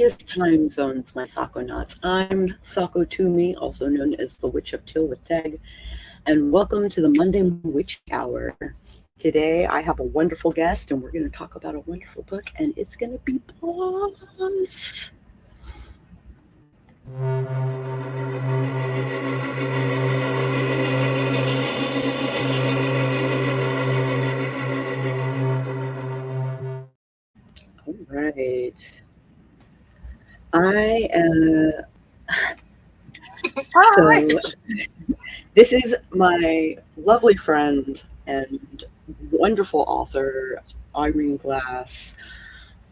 various time zones, my Sakonauts. I'm Sako Tumi, also known as the Witch of Tylwyth Teg, and welcome to the Monday Witch Hour. Today I have a wonderful guest, and we're going to talk about a wonderful book, and it's going to be Boss. All right. So this is my lovely friend and wonderful author, Irene Glass.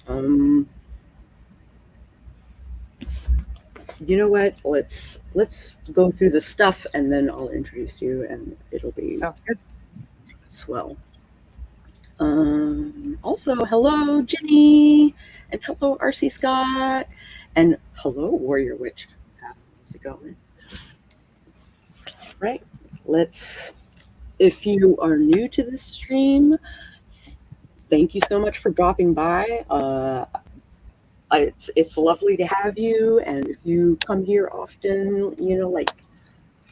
You know what? Let's go through the stuff, and then I'll introduce you, and it'll be Sounds good. Swell. Also, hello, Jenny, and hello, RC Scott, and hello, Warrior Witch. How's it going? Right. If you are new to this stream, thank you so much for dropping by. It's lovely to have you, and if you come here often,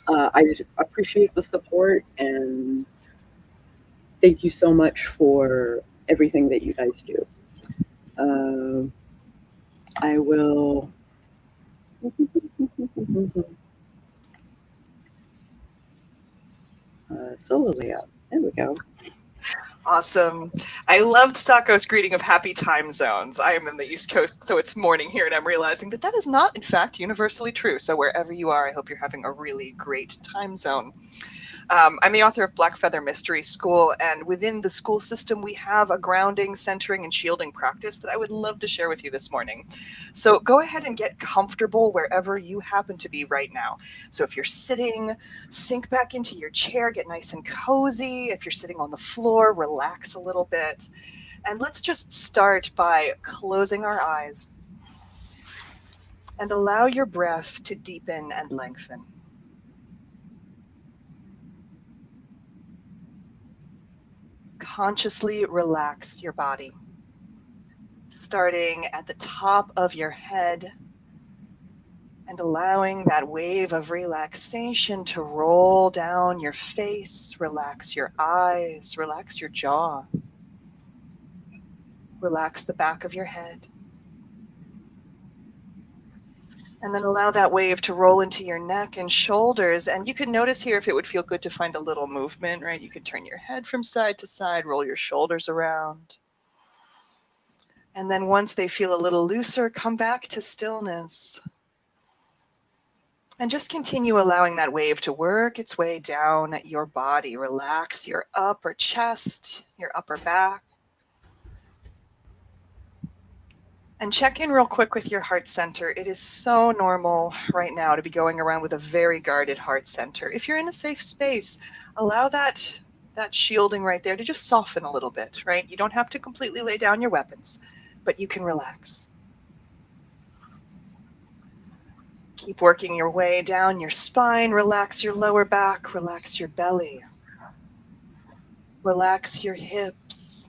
I just appreciate the support, and thank you so much for everything that you guys do. I will. Solo layout. There we go. Awesome. I loved Sako's greeting of happy time zones. I am in the East Coast, so it's morning here, and I'm realizing that is not, in fact, universally true. So wherever you are, I hope you're having a really great time zone. I'm the author of Black Feather Mystery School, and within the school system, we have a grounding, centering, and shielding practice that I would love to share with you this morning. So go ahead and get comfortable wherever you happen to be right now. So if you're sitting, sink back into your chair, get nice and cozy. If you're sitting on the floor, relax a little bit. And let's just start by closing our eyes and allow your breath to deepen and lengthen. Consciously relax your body, starting at the top of your head and allowing that wave of relaxation to roll down your face. Relax your eyes, relax your jaw, relax the back of your head. And then allow that wave to roll into your neck and shoulders. And you can notice here if it would feel good to find a little movement, right? You could turn your head from side to side, roll your shoulders around. And then once they feel a little looser, come back to stillness. And just continue allowing that wave to work its way down your body. Relax your upper chest, your upper back. And check in real quick with your heart center. It is so normal right now to be going around with a very guarded heart center. If you're in a safe space, allow that shielding right there to just soften a little bit, right? You don't have to completely lay down your weapons, but you can relax. Keep working your way down your spine. Relax your lower back. Relax your belly. Relax your hips.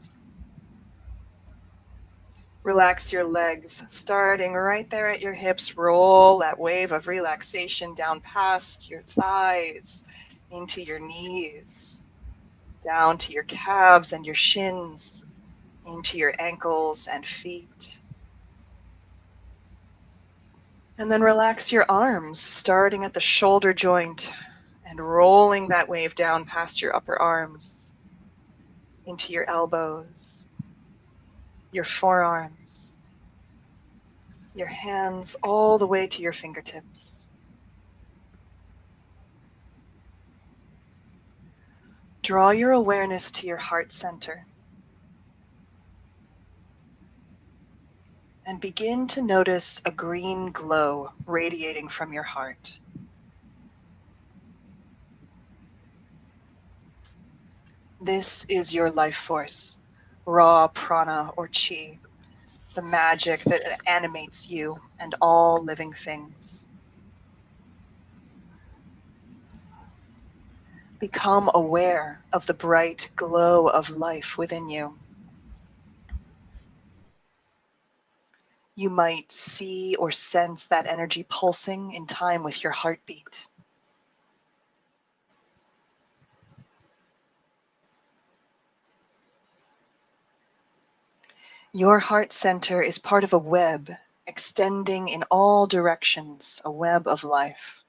Relax your legs, starting right there at your hips. Roll that wave of relaxation down past your thighs, into your knees, down to your calves and your shins, into your ankles and feet. And then relax your arms, starting at the shoulder joint and rolling that wave down past your upper arms, into your elbows, your forearms, your hands all the way to your fingertips. Draw your awareness to your heart center and begin to notice a green glow radiating from your heart. This is your life force, raw prana or chi, the magic that animates you and all living things. Become aware of the bright glow of life within you. You might see or sense that energy pulsing in time with your heartbeat. Your heart center is part of a web extending in all directions, a web of life.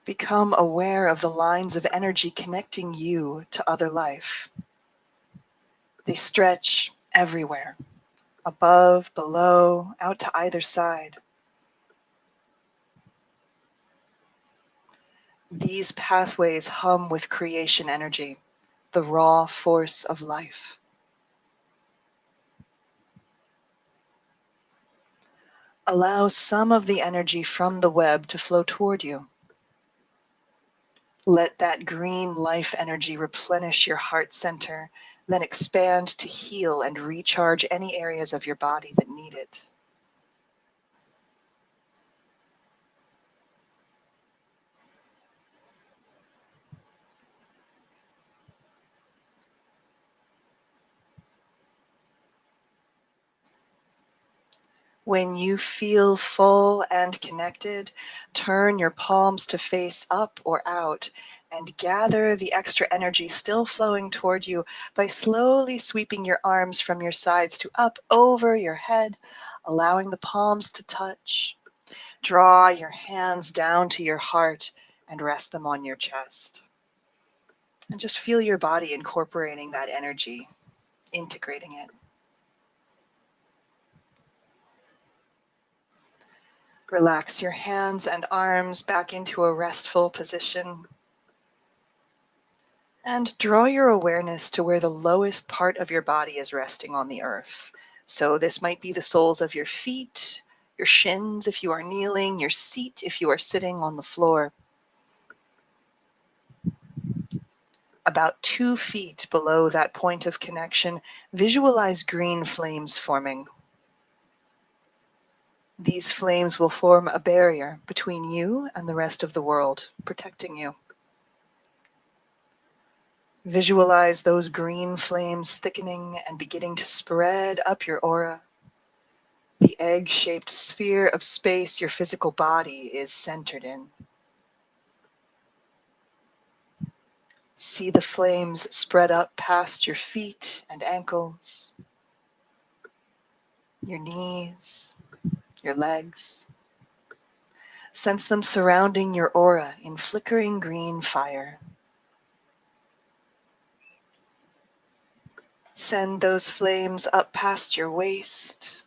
Become aware of the lines of energy connecting you to other life. They stretch everywhere, above, below, out to either side. These pathways hum with creation energy, the raw force of life. Allow some of the energy from the web to flow toward you. Let that green life energy replenish your heart center, then expand to heal and recharge any areas of your body that need it. When you feel full and connected, turn your palms to face up or out and gather the extra energy still flowing toward you by slowly sweeping your arms from your sides to up over your head, allowing the palms to touch. Draw your hands down to your heart and rest them on your chest. And just feel your body incorporating that energy, integrating it. Relax your hands and arms back into a restful position. And draw your awareness to where the lowest part of your body is resting on the earth. So this might be the soles of your feet, your shins if you are kneeling, your seat if you are sitting on the floor. About 2 feet below that point of connection, visualize green flames forming. These flames will form a barrier between you and the rest of the world, protecting you. Visualize those green flames thickening and beginning to spread up your aura. The egg-shaped sphere of space your physical body is centered in. See the flames spread up past your feet and ankles, your knees, your legs. Sense them surrounding your aura in flickering green fire. Send those flames up past your waist,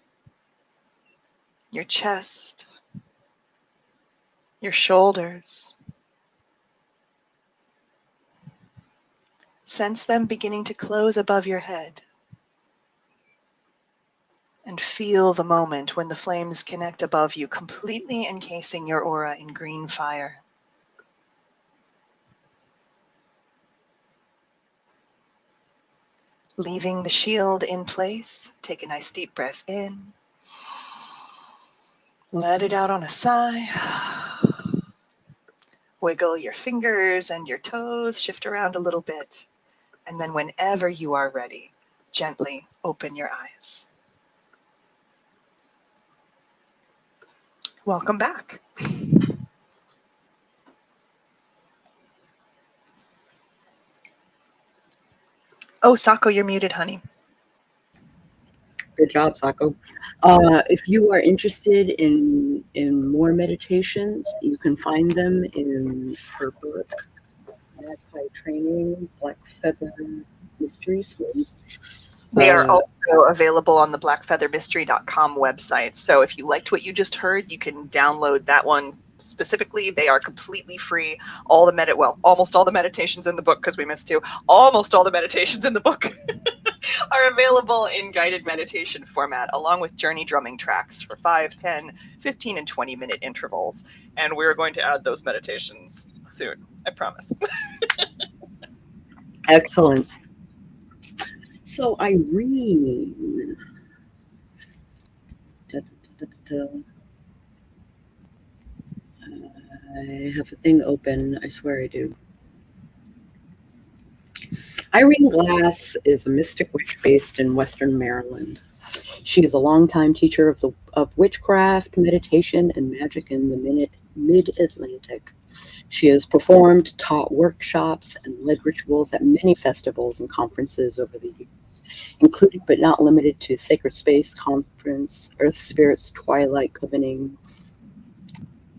your chest, your shoulders. Sense them beginning to close above your head. And feel the moment when the flames connect above you, completely encasing your aura in green fire. Leaving the shield in place, take a nice deep breath in. Let it out on a sigh. Wiggle your fingers and your toes, shift around a little bit. And then whenever you are ready, gently open your eyes. Welcome back. Oh, Sako, you're muted, honey. Good job, Sako. If you are interested in more meditations, you can find them in her book, Magpie Training, Black Feather Mystery School. They are also available on the blackfeathermystery.com website. So if you liked what you just heard, you can download that one specifically. They are completely free. Almost all the meditations in the book, because we missed 2, almost all the meditations in the book are available in guided meditation format, along with journey drumming tracks for 5, 10, 15, and 20-minute intervals. And we're going to add those meditations soon, I promise. Excellent. So Irene, I have a thing open. I swear I do. Irene Glass is a mystic witch based in Western Maryland. She is a longtime teacher of witchcraft, meditation, and magic in the Mid-Atlantic. She has performed, taught workshops, and led rituals at many festivals and conferences over the years, including but not limited to Sacred Space Conference, Earth Spirits Twilight Covenant,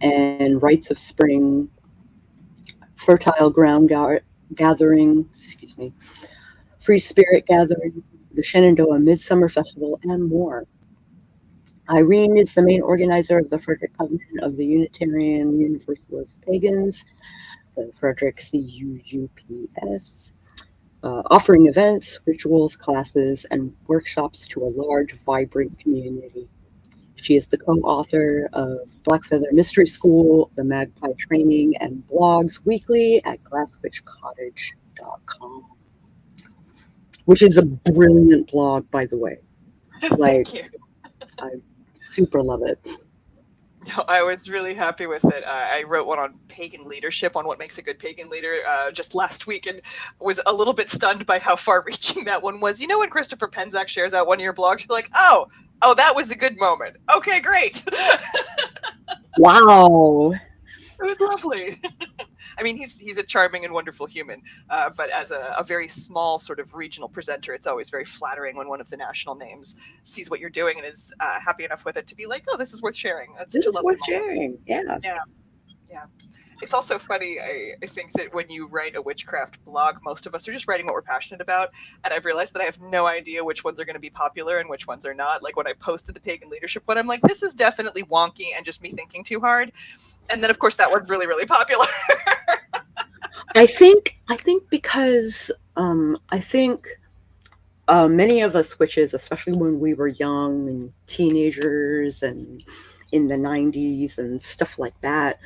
and Rites of Spring, Fertile Ground Gathering, Free Spirit Gathering, the Shenandoah Midsummer Festival, and more. Irene is the main organizer of the Frederick Covenant of the Unitarian Universalist Pagans, the Frederick CUUPS, offering events, rituals, classes, and workshops to a large, vibrant community. She is the co-author of Blackfeather Mystery School, the Magpie Training, and blogs weekly at glasswitchcottage.com, which is a brilliant blog, by the way. Thank you. I super love it. No, I was really happy with it. I wrote one on pagan leadership, on what makes a good pagan leader, just last week, and was a little bit stunned by how far-reaching that one was. You know, when Christopher Penczak shares out one of your blogs, you're like, oh, that was a good moment. Okay, great. Wow. It was lovely. I mean, he's a charming and wonderful human, but as a very small sort of regional presenter, it's always very flattering when one of the national names sees what you're doing and is happy enough with it to be like, oh, this is worth sharing. That's This such a is lovely worth moment. sharing. Yeah. Yeah. It's also funny, I think that when you write a witchcraft blog, most of us are just writing what we're passionate about, and I've realized that I have no idea which ones are going to be popular and which ones are not. Like when I posted the pagan leadership one, I'm like, this is definitely wonky and just me thinking too hard. And then, of course, that one's really, really popular. I think because many of us witches, especially when we were young and teenagers and in the 90s and stuff like that,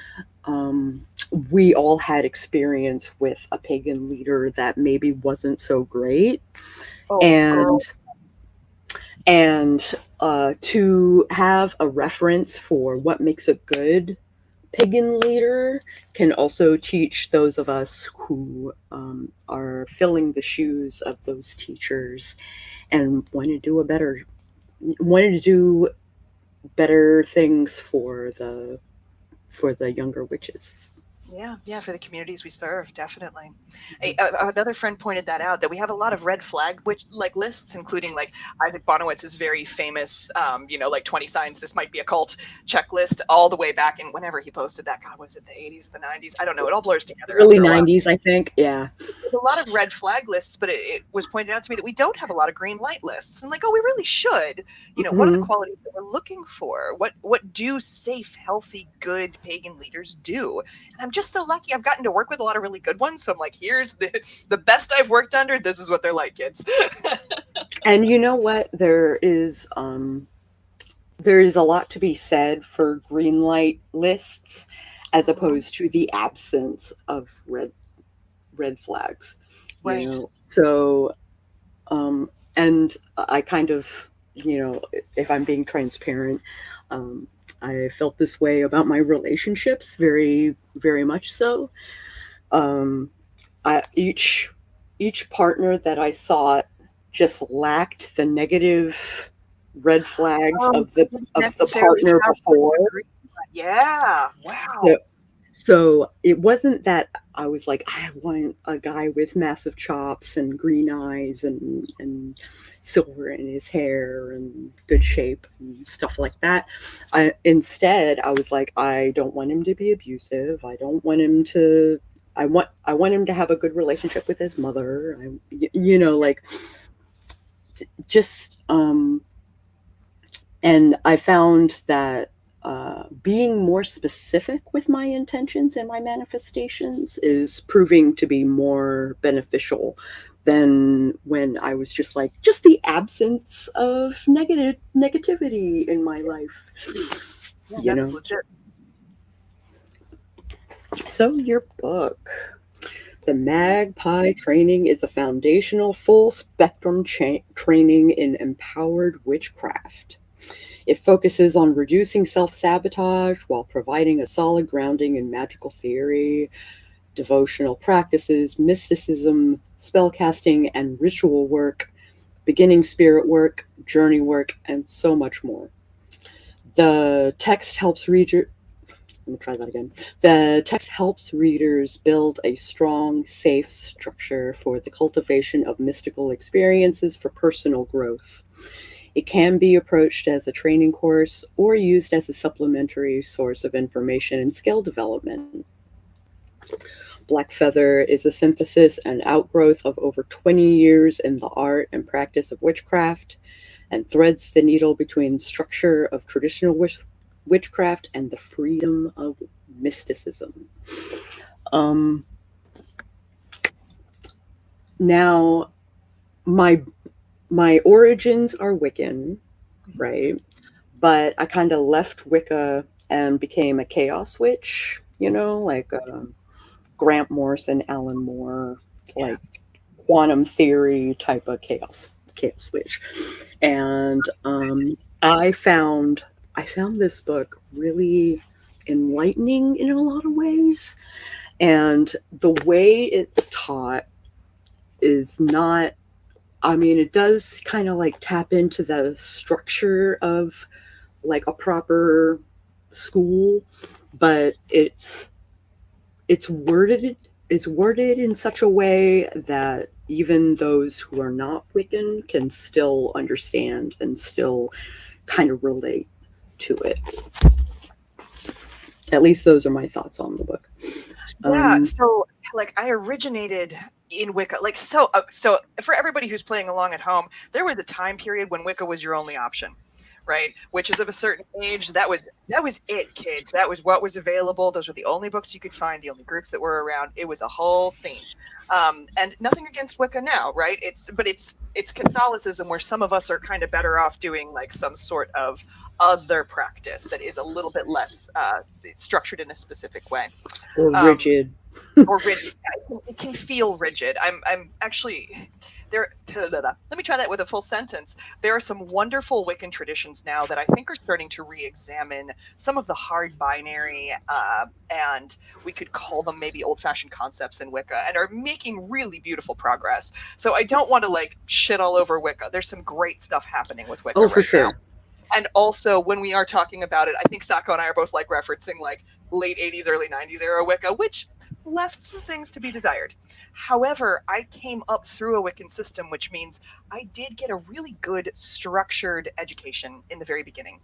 we all had experience with a pagan leader that maybe wasn't so great. And to have a reference for what makes a good pagan leader can also teach those of us who are filling the shoes of those teachers and want to do better things for the younger witches. Yeah, for the communities we serve, definitely. Another friend pointed that out, that we have a lot of red flag lists, including like Isaac Bonowitz's very famous, like 20 signs this might be a cult checklist, all the way back in whenever he posted that. God, was it the 80s, the 90s? I don't know. It all blurs together. Early 90s, I think. Yeah. There's a lot of red flag lists, but it was pointed out to me that we don't have a lot of green light lists. And like, oh, we really should. What are the qualities that we're looking for? What do safe, healthy, good pagan leaders do? And I'm just so lucky. I've gotten to work with a lot of really good ones. So I'm like, here's the best I've worked under. This is what they're like, kids. And you know what? There is a lot to be said for green light lists as opposed to the absence of red flags. Right. So and I kind of, if I'm being transparent, I felt this way about my relationships, very, very much so. Each partner that I sought just lacked the negative red flags of the partner before. Yeah. Wow. So it wasn't that I was like, I want a guy with massive chops and green eyes and silver in his hair and good shape and stuff like that. Instead, I was like, I don't want him to be abusive. I don't want him to. I want him to have a good relationship with his mother. And I found that being more specific with my intentions and my manifestations is proving to be more beneficial than when I was just the absence of negativity in my life. Yeah, that's legit. So your book, The Magpie Training, is a foundational full spectrum training in empowered witchcraft. It focuses on reducing self-sabotage while providing a solid grounding in magical theory, devotional practices, mysticism, spellcasting, and ritual work, beginning spirit work, journey work, and so much more. The text helps reader. Let me try that again. The text helps readers build a strong, safe structure for the cultivation of mystical experiences for personal growth. It can be approached as a training course or used as a supplementary source of information and skill development. Black Feather is a synthesis and outgrowth of over 20 years in the art and practice of witchcraft, and threads the needle between structure of traditional witchcraft and the freedom of mysticism. Now, my origins are Wiccan, right? But I kind of left Wicca and became a chaos witch, like Grant Morrison, Alan Moore, like quantum theory type of chaos witch. And I found this book really enlightening in a lot of ways. And the way it's taught is not, it does kind of like tap into the structure of like a proper school, but it's worded in such a way that even those who are not Wiccan can still understand and still kind of relate to it. At least those are my thoughts on the book. Yeah, so like I originated in Wicca. Like so for everybody who's playing along at home, there was a time period when Wicca was your only option. Right, witches of a certain age, that was it, kids. That was what was available. Those were the only books you could find, the only groups that were around. It was a whole scene. And nothing against Wicca now, right? It's Catholicism, where some of us are kind of better off doing like some sort of other practice that is a little bit less structured in a specific way. Or rigid. Or rigid. It can feel rigid. I'm actually there. Let me try that with a full sentence. There are some wonderful Wiccan traditions now that I think are starting to re-examine some of the hard binary, and we could call them maybe old-fashioned concepts in Wicca, and are making really beautiful progress. So I don't want to like shit all over Wicca. There's some great stuff happening with Wicca for sure now. And also, when we are talking about it, I think Sako and I are both like referencing like late 80s, early 90s era Wicca, which left some things to be desired. However, I came up through a Wiccan system, which means I did get a really good structured education in the very beginning.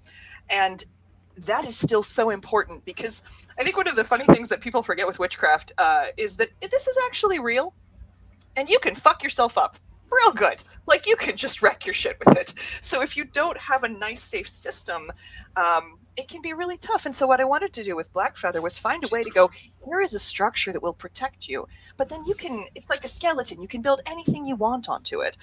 And that is still so important, because I think one of the funny things that people forget with witchcraft is that this is actually real, and you can fuck yourself up real good. Like, you can just wreck your shit with it. So if you don't have a nice, safe system, it can be really tough. And so what I wanted to do with Black Feather was find a way to go, here is a structure that will protect you. But then you can, it's like a skeleton. You can build anything you want onto it.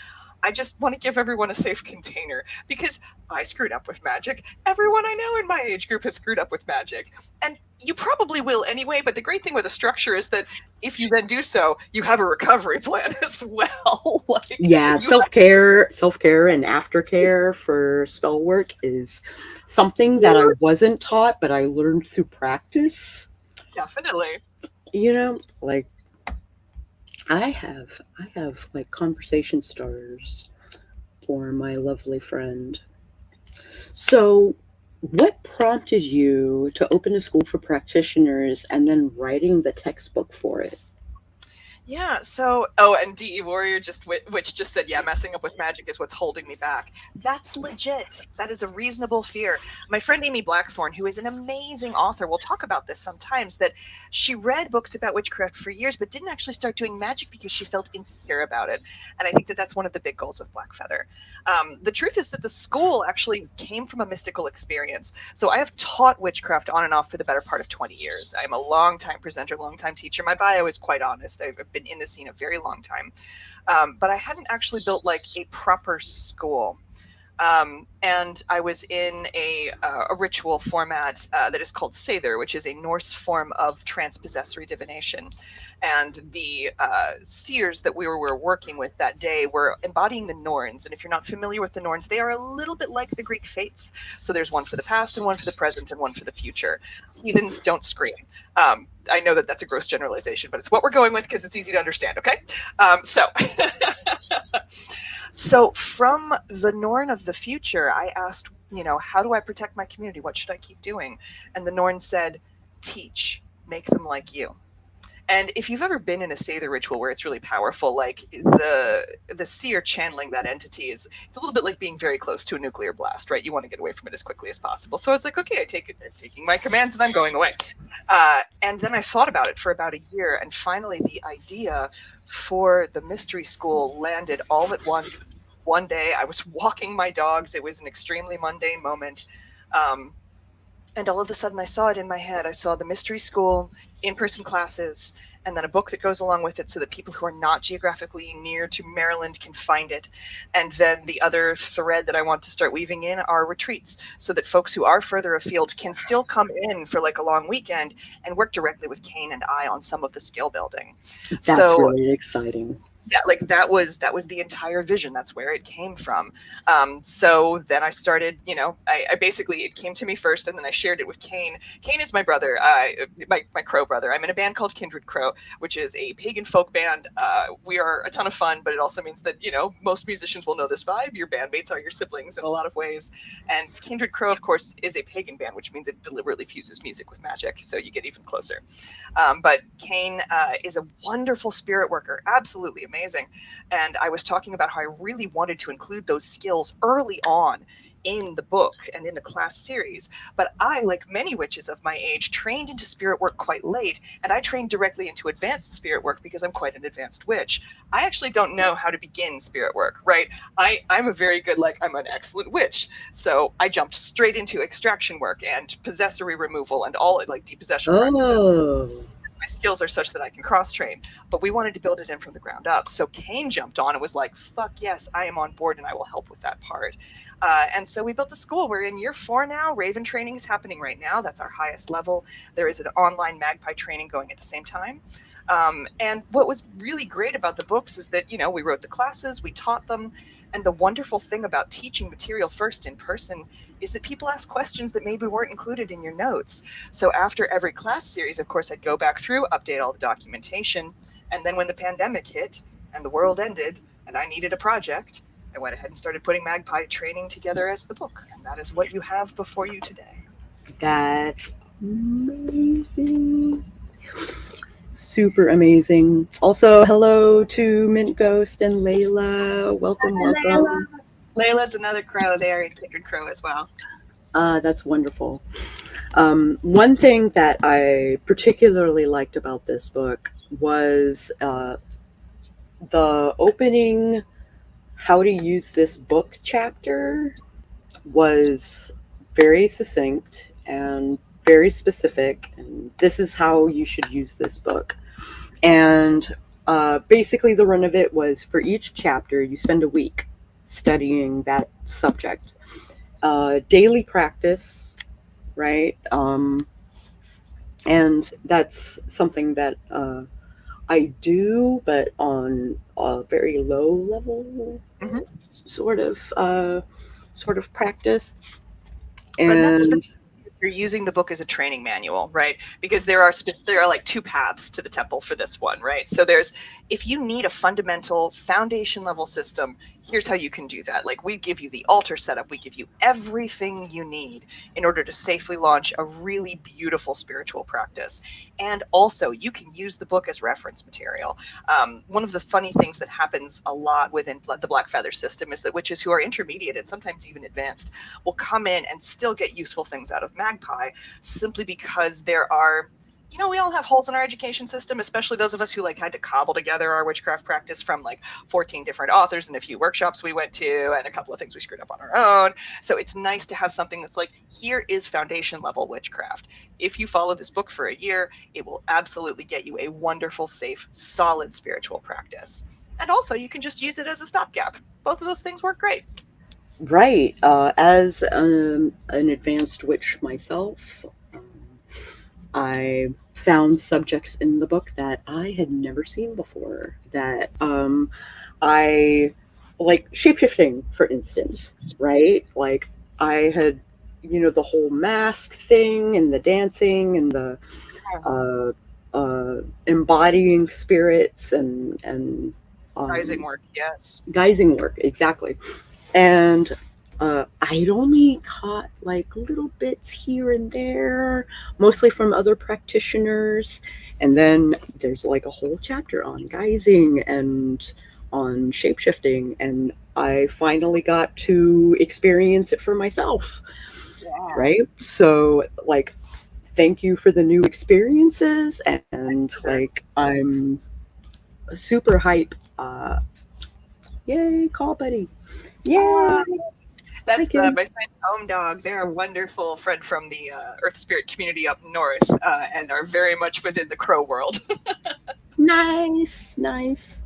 I just want to give everyone a safe container, because I screwed up with magic. Everyone I know in my age group has screwed up with magic. And you probably will anyway, but the great thing with a structure is that if you then do so, you have a recovery plan as well. Like, yeah, self-care and aftercare for spell work is something that I wasn't taught, but I learned through practice. Definitely. Like I have like conversation starters for my lovely friend. So what prompted you to open a school for practitioners and then writing the textbook for it? Yeah, so, and DE Warrior which just said, yeah, messing up with magic is what's holding me back. That's legit. That is a reasonable fear. My friend Amy Blackthorne, who is an amazing author, we'll talk about this sometimes, that she read books about witchcraft for years, but didn't actually start doing magic because she felt insecure about it. And I think that that's one of the big goals with Black Feather. The truth is that the school actually came from a mystical experience. So I have taught witchcraft on and off for the better part of 20 years. I'm a long-time presenter, long-time teacher. My bio is quite honest. I've been in the scene a very long time, but I hadn't actually built like a proper school. And I was in a ritual format that is called Sather, which is a Norse form of transpossessory divination. And the seers that we were working with that day were embodying the Norns. And if you're not familiar with the Norns, they are a little bit like the Greek fates. So there's one for the past and one for the present and one for the future. Heathens don't scream. I know that that's a gross generalization, but it's what we're going with because it's easy to understand, okay? So So from the Norn of the future, I asked, how do I protect my community? What should I keep doing? And the Norn said, teach, make them like you. And if you've ever been in a Say the ritual where it's really powerful, like the seer channeling that entity it's a little bit like being very close to a nuclear blast, right? You want to get away from it as quickly as possible. So I was like, okay, I'm taking my commands and I'm going away. And then I thought about it for about a year, and finally the idea for the mystery school landed all at once. One day I was walking my dogs. It was an extremely mundane moment. And all of a sudden I saw it in my head. I saw the mystery school, in-person classes, and then a book that goes along with it so that people who are not geographically near to Maryland can find it. And then the other thread that I want to start weaving in are retreats, so that folks who are further afield can still come in for like a long weekend and work directly with Kane and I on some of the skill building. That's really exciting. Yeah, like that was the entire vision. That's where it came from. So then I started, I basically, it came to me first, and then I shared it with Kane. Kane is my brother, my crow brother. I'm in a band called Kindred Crow, which is a pagan folk band. We are a ton of fun, but it also means that, most musicians will know this vibe. Your bandmates are your siblings in a lot of ways. And Kindred Crow, of course, is a pagan band, which means it deliberately fuses music with magic, so you get even closer. But Kane is a wonderful spirit worker, absolutely amazing. And I was talking about how I really wanted to include those skills early on in the book and in the class series. But I, like many witches of my age, trained into spirit work quite late, and I trained directly into advanced spirit work because I'm quite an advanced witch. I actually don't know how to begin spirit work, right? I'm a very good, I'm an excellent witch. So I jumped straight into extraction work and possessory removal and all depossession practices. My skills are such that I can cross-train, but we wanted to build it in from the ground up. So Kane jumped on and was like, fuck yes, I am on board and I will help with that part. And so we built the school. We're in year 4 now. Raven training is happening right now. That's our highest level. There is an online Magpie training going at the same time. And what was really great about the books is that, we wrote the classes, we taught them. And the wonderful thing about teaching material first in person is that people ask questions that maybe weren't included in your notes. So after every class series, of course, I'd go back through, update all the documentation. And then when the pandemic hit and the world ended and I needed a project, I went ahead and started putting Magpie Training together as the book. And that is what you have before you today. That's amazing. Super amazing. Also, hello to Mint Ghost and Layla. Welcome. Layla's another crow there in Kindred Crow as well. That's wonderful. One thing that I particularly liked about this book was the opening how to use this book chapter was very succinct and very specific, and this is how you should use this book. And basically the run of it was for each chapter you spend a week studying that subject. Daily practice, right? And that's something that I do, but on a very low level, sort of practice. And you're using the book as a training manual, right? Because there are like 2 paths to the temple for this one, right? So there's, if you need a fundamental foundation level system, here's how you can do that. Like, we give you the altar setup, we give you everything you need in order to safely launch a really beautiful spiritual practice. And also you can use the book as reference material. One of the funny things that happens a lot within the Black Feather system is that witches who are intermediate and sometimes even advanced will come in and still get useful things out of Magpie, simply because there are, we all have holes in our education system, especially those of us who had to cobble together our witchcraft practice from 14 different authors and a few workshops we went to and a couple of things we screwed up on our own. So it's nice to have something that's here is foundation level witchcraft. If you follow this book for a year, it will absolutely get you a wonderful, safe, solid spiritual practice. And also you can just use it as a stopgap. Both of those things work great. Right. As an advanced witch myself, I found subjects in the book that I had never seen before. That I like shapeshifting, for instance, right? Like I had, the whole mask thing and the dancing and the embodying spirits and Rising work, yes. guising work, exactly. And I'd only caught like little bits here and there, mostly from other practitioners. And then there's like a whole chapter on guising and on shapeshifting. And I finally got to experience it for myself, Yeah. right? So, like, thank you for the new experiences. And Sure. like, I'm super hype. Yay, call buddy. Yay. Hi, That's my kid. friend Home Dog. They're a wonderful friend from the Earth Spirit community up north, and are very much within the crow world. Nice, nice.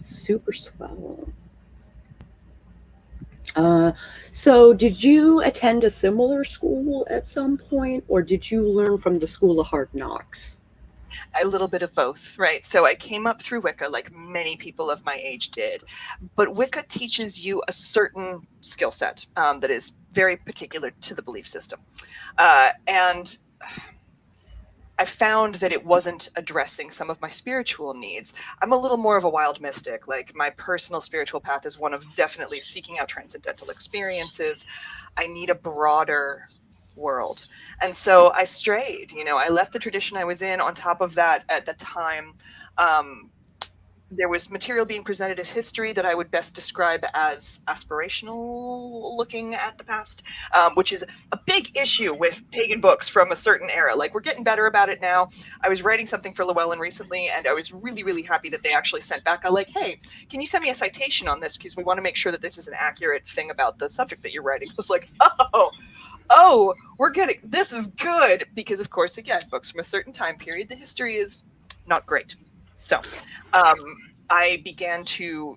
Super swell. Uh, so did you attend a similar school at some point, or did you learn from the School of Hard Knocks? A little bit of both, right? So I came up through Wicca, like many people of my age did, but Wicca teaches you a certain skill set that is very particular to the belief system, and I found that it wasn't addressing some of my spiritual needs. I'm a little more of a wild mystic. Like, my personal spiritual path is one of definitely seeking out transcendental experiences. I need a broader world. And so I strayed, I left the tradition I was in. On top of that, at the time, there was material being presented as history that I would best describe as aspirational, looking at the past, which is a big issue with pagan books from a certain era. Like, we're getting better about it now. I was writing something for Llewellyn recently, and I was really, really happy that they actually sent back like, hey, can you send me a citation on this? Because we want to make sure that this is an accurate thing about the subject that you're writing. I was like, we're getting, this is good. Because, of course, again, books from a certain time period, the history is not great. So I began to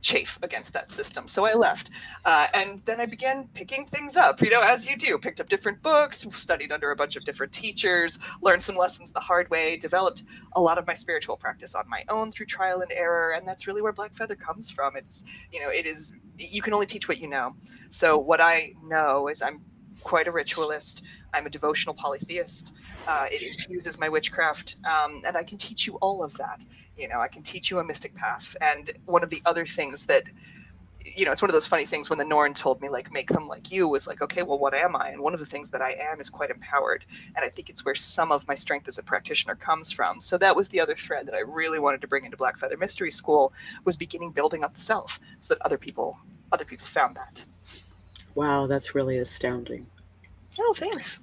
chafe against that system. So I left. And then I began picking things up, as you do. Picked up different books, studied under a bunch of different teachers, learned some lessons the hard way, developed a lot of my spiritual practice on my own through trial and error. And that's really where Black Feather comes from. It is, you can only teach what you know. So what I know is I'm quite a ritualist. I'm a devotional polytheist. It infuses my witchcraft, and I can teach you all of that. I can teach you a mystic path. And one of the other things that, it's one of those funny things when the Norn told me, like, make them like you, was like, okay, well, what am I? And one of the things that I am is quite empowered. And I think it's where some of my strength as a practitioner comes from. So that was the other thread that I really wanted to bring into Black Feather Mystery School, was beginning building up the self so that other people found that. Wow, that's really astounding. Oh, thanks.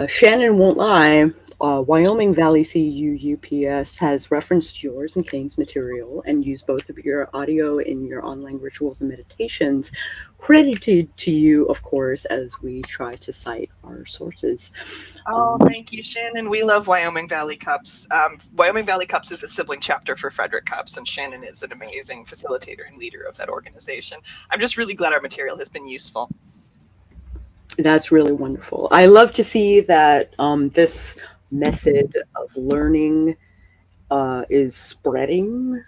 Shannon won't lie. Wyoming Valley CUUPS has referenced yours and Kane's material and used both of your audio in your online rituals and meditations, credited to you, of course, as we try to cite our sources. Oh, thank you, Shannon. We love Wyoming Valley Cups. Wyoming Valley Cups is a sibling chapter for Frederick Cups, and Shannon is an amazing facilitator and leader of that organization. I'm just really glad our material has been useful. That's really wonderful. I love to see that this method of learning is spreading.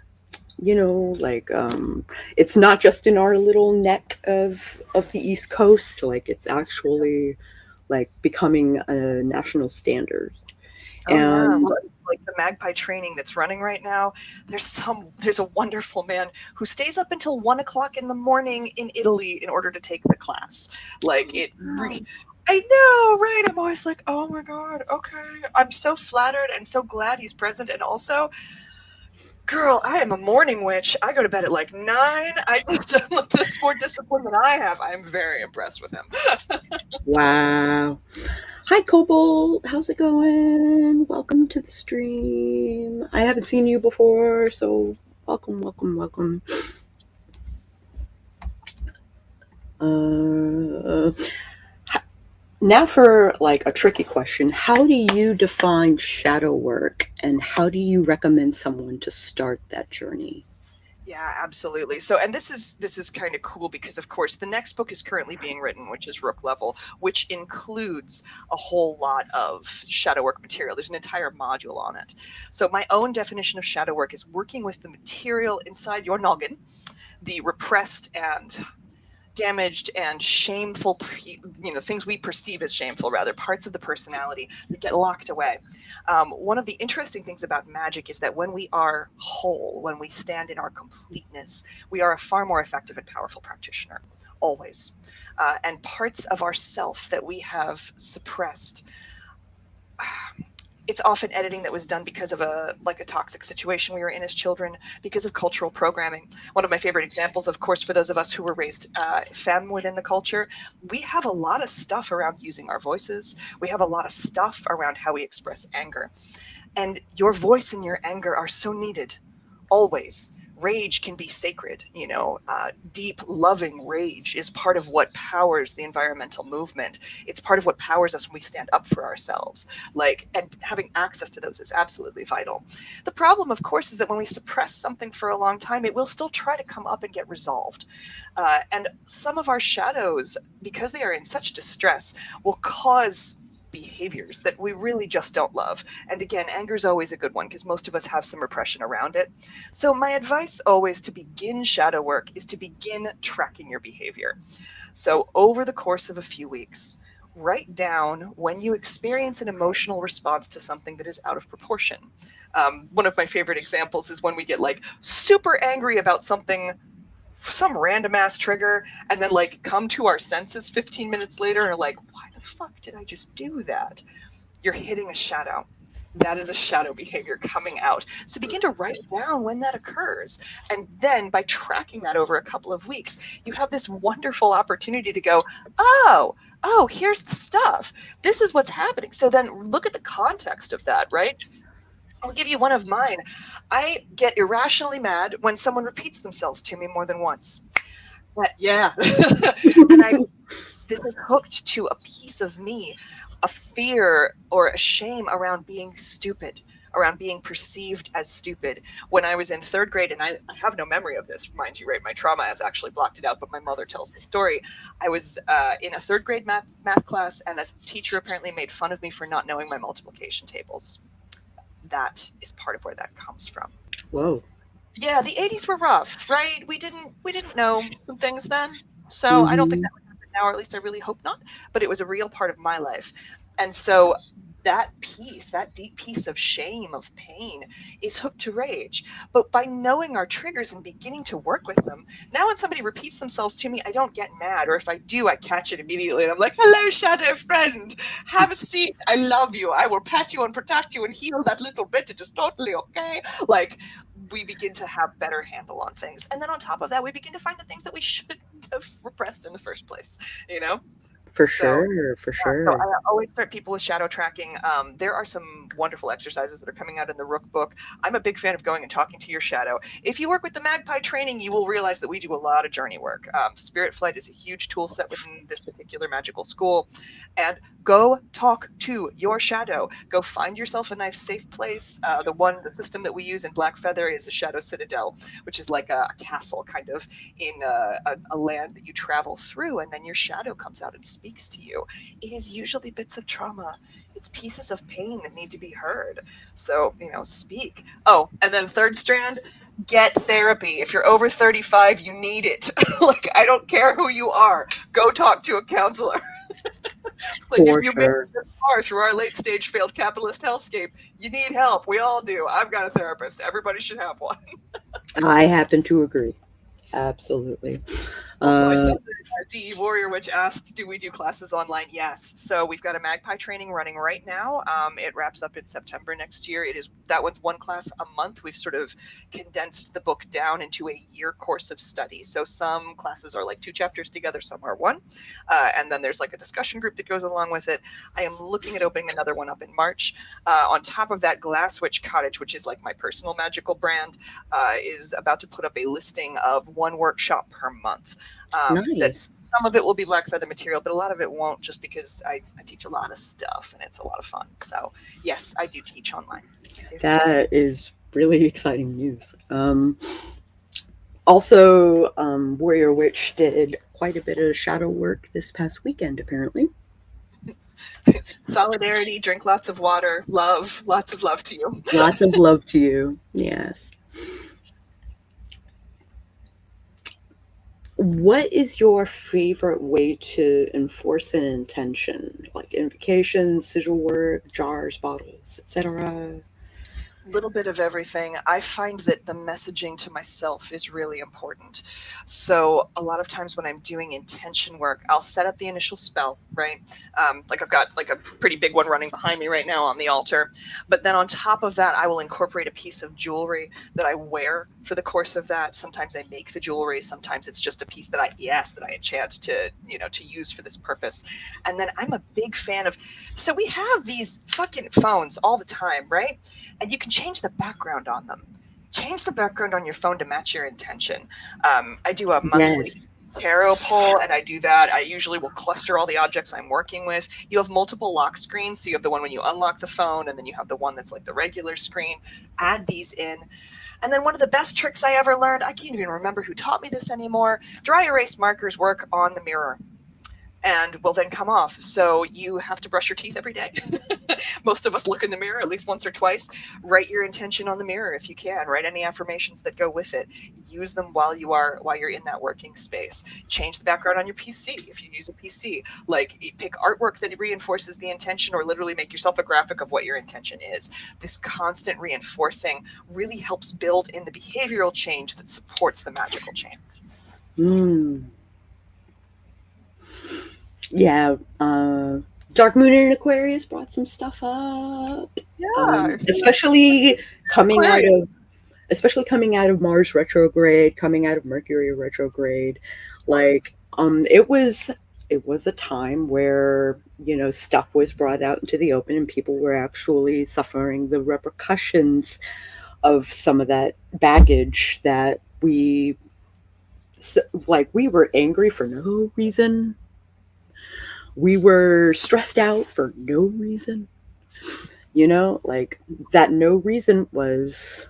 It's not just in our little neck of the East Coast. Like, it's actually like becoming a national standard. Oh yeah, And well, like the Magpie Training that's running right now. There's a wonderful man who stays up until 1 o'clock in the morning in Italy in order to take the class. Like, I know, right? I'm always like, oh my god, okay. I'm so flattered and so glad he's present, and also, girl, I am a morning witch. I go to bed at like 9. That's more discipline than I have. I'm very impressed with him. wow. Hi, Cobalt. How's it going? Welcome to the stream. I haven't seen you before, so welcome, welcome, welcome. Now for like a tricky question. How do you define shadow work, and how do you recommend someone to start that journey? Yeah, absolutely. So, and this is kind of cool because, of course, the next book is currently being written, which is Rook Level, which includes a whole lot of shadow work material. There's an entire module on it. So my own definition of shadow work is working with the material inside your noggin, the repressed and damaged and shameful, things we perceive as shameful, rather, parts of the personality that get locked away. One of the interesting things about magic is that when we are whole, when we stand in our completeness, we are a far more effective and powerful practitioner, always. And parts of ourself that we have suppressed, it's often editing that was done because of a toxic situation we were in as children, because of cultural programming. One of my favorite examples, of course, for those of us who were raised femme within the culture, we have a lot of stuff around using our voices. We have a lot of stuff around how we express anger. And your voice and your anger are so needed, always. Rage can be sacred, deep, loving rage is part of what powers the environmental movement. It's part of what powers us when we stand up for ourselves. And having access to those is absolutely vital. The problem, of course, is that when we suppress something for a long time, it will still try to come up and get resolved. And some of our shadows, because they are in such distress, will cause behaviors that we really just don't love. And again, anger is always a good one because most of us have some repression around it. So my advice always to begin shadow work is to begin tracking your behavior. So over the course of a few weeks, write down when you experience an emotional response to something that is out of proportion. One of my favorite examples is when we get super angry about something, some random ass trigger, and then come to our senses 15 minutes later and are why the fuck did I just do that? You're hitting a shadow. That is a shadow behavior coming out. So begin to write down when that occurs. And then by tracking that over a couple of weeks, you have this wonderful opportunity to go, oh, here's the stuff. This is what's happening. So then look at the context of that, right? I'll give you one of mine. I get irrationally mad when someone repeats themselves to me more than once. Yeah. And this is hooked to a piece of me, a fear or a shame around being stupid, around being perceived as stupid. When I was in third grade, and I have no memory of this, mind you, right? My trauma has actually blocked it out, but my mother tells the story. I was in a third grade math class, and a teacher apparently made fun of me for not knowing my multiplication tables. That is part of where that comes from. Whoa. Yeah, the 80s were rough, right? We didn't know some things then. So I don't think that would happen now, or at least I really hope not. But it was a real part of my life. And so that deep piece of shame, of pain, is hooked to rage. But by knowing our triggers and beginning to work with them, now when somebody repeats themselves to me, I don't get mad. Or if I do, I catch it immediately. And I'm like, hello, shadow friend. Have a seat. I love you. I will pat you and protect you and heal that little bit. It is totally okay. We begin to have better handle on things. And then on top of that, we begin to find the things that we shouldn't have repressed in the first place, For sure. So I always start people with shadow tracking. There are some wonderful exercises that are coming out in the Rook book. I'm a big fan of going and talking to your shadow. If you work with the Magpie Training, you will realize that we do a lot of journey work. Spirit Flight is a huge tool set within this particular magical school. And go talk to your shadow. Go find yourself a nice safe place. The system that we use in Black Feather is a shadow citadel, which is like a castle kind of in a land that you travel through, and then your shadow comes out and speaks to you. It is usually bits of trauma. It's pieces of pain that need to be heard. So, speak. Oh, and then third strand, get therapy. If you're over 35, you need it. I don't care who you are. Go talk to a counselor. If you make it this far through our late stage failed capitalist hellscape, you need help. We all do. I've got a therapist. Everybody should have one. I happen to agree. Absolutely. Also, I saw that DE Warrior Witch asked, do we do classes online? Yes. So we've got a Magpie Training running right now. It wraps up in September next year. That one's one class a month. We've sort of condensed the book down into a year course of study. So some classes are 2 chapters together, some are 1. And then there's a discussion group that goes along with it. I am looking at opening another one up in March. On top of that, Glass Witch Cottage, which is my personal magical brand, is about to put up a listing of 1 workshop per month. Nice. Some of it will be Black Feather material, but a lot of it won't, just because I teach a lot of stuff and it's a lot of fun. So yes, I do teach online. That is really exciting news. Also, Warrior Witch did quite a bit of shadow work this past weekend, apparently. Solidarity, drink lots of water, love, lots of love to you. Lots of love to you, yes. What is your favorite way to enforce an intention? Like invocations, sigil work, jars, bottles, etc.? Little bit of everything. I find that the messaging to myself is really important. So a lot of times when I'm doing intention work, I'll set up the initial spell, right? Like I've got like a pretty big one running behind me right now on the altar. But then on top of that, I will incorporate a piece of jewelry that I wear for the course of that. Sometimes I make the jewelry. Sometimes it's just a piece that I enchant to, to use for this purpose. And then I'm a big fan of, so we have these fucking phones all the time, right? And you can change the background on them. Change the background on your phone to match your intention. I do a monthly Yes. tarot pull, and I do that. I usually will cluster all the objects I'm working with. You have multiple lock screens, so you have the one when you unlock the phone, and then you have the one that's like the regular screen. Add these in. And then one of the best tricks I ever learned, I can't even remember who taught me this anymore, dry erase markers work on the mirror and will then come off. So you have to brush your teeth every day. Most of us look in the mirror at least once or twice. Write your intention on the mirror if you can. Write any affirmations that go with it. Use them while you're in that working space. Change the background on your PC if you use a PC. Like pick artwork that reinforces the intention, or literally make yourself a graphic of what your intention is. This constant reinforcing really helps build in the behavioral change that supports the magical change. Mm. Yeah. Dark Moon in Aquarius brought some stuff up. Yeah. Especially coming out Aquarius. of Mars retrograde, coming out of Mercury retrograde. Like, it was a time where, stuff was brought out into the open and people were actually suffering the repercussions of some of that baggage that we were angry for no reason. We were stressed out for no reason. Like that no reason was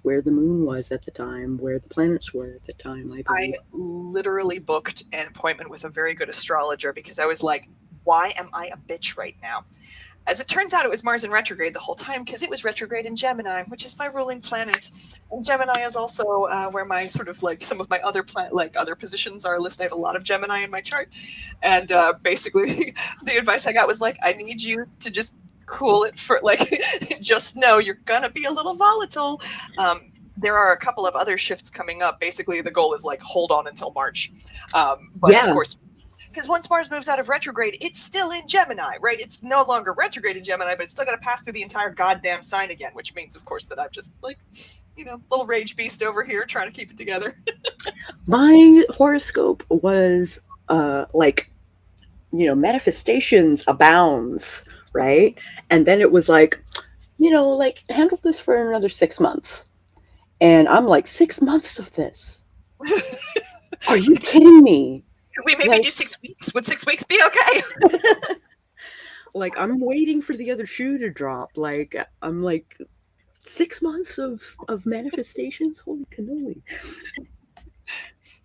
where the moon was at the time, where the planets were at the time, I I believe. literally booked an appointment with a very good astrologer because I was like, why am I a bitch right now? As it turns out, it was Mars in retrograde the whole time because it was retrograde in Gemini, which is my ruling planet. And Gemini is also where my sort of like some of my other other positions are listed. I have a lot of Gemini in my chart, and basically the advice I got was like, I need you to just cool it for like, just know you're gonna be a little volatile. There are a couple of other shifts coming up. Basically, the goal is like hold on until March, but of Yeah, course, because once Mars moves out of retrograde, it's still in Gemini, right? It's no longer retrograde in Gemini, but it's still got to pass through the entire goddamn sign again, which means, of course, that I'm just like, little rage beast over here trying to keep it together. my horoscope was manifestations abounds, right? And then it was like, handle this for another 6 months. And I'm like, 6 months of this? Are you kidding me? Could we maybe Like, do 6 weeks? Would 6 weeks be okay? like I'm waiting for the other shoe to drop. Like I'm like 6 months of manifestations. Holy cannoli!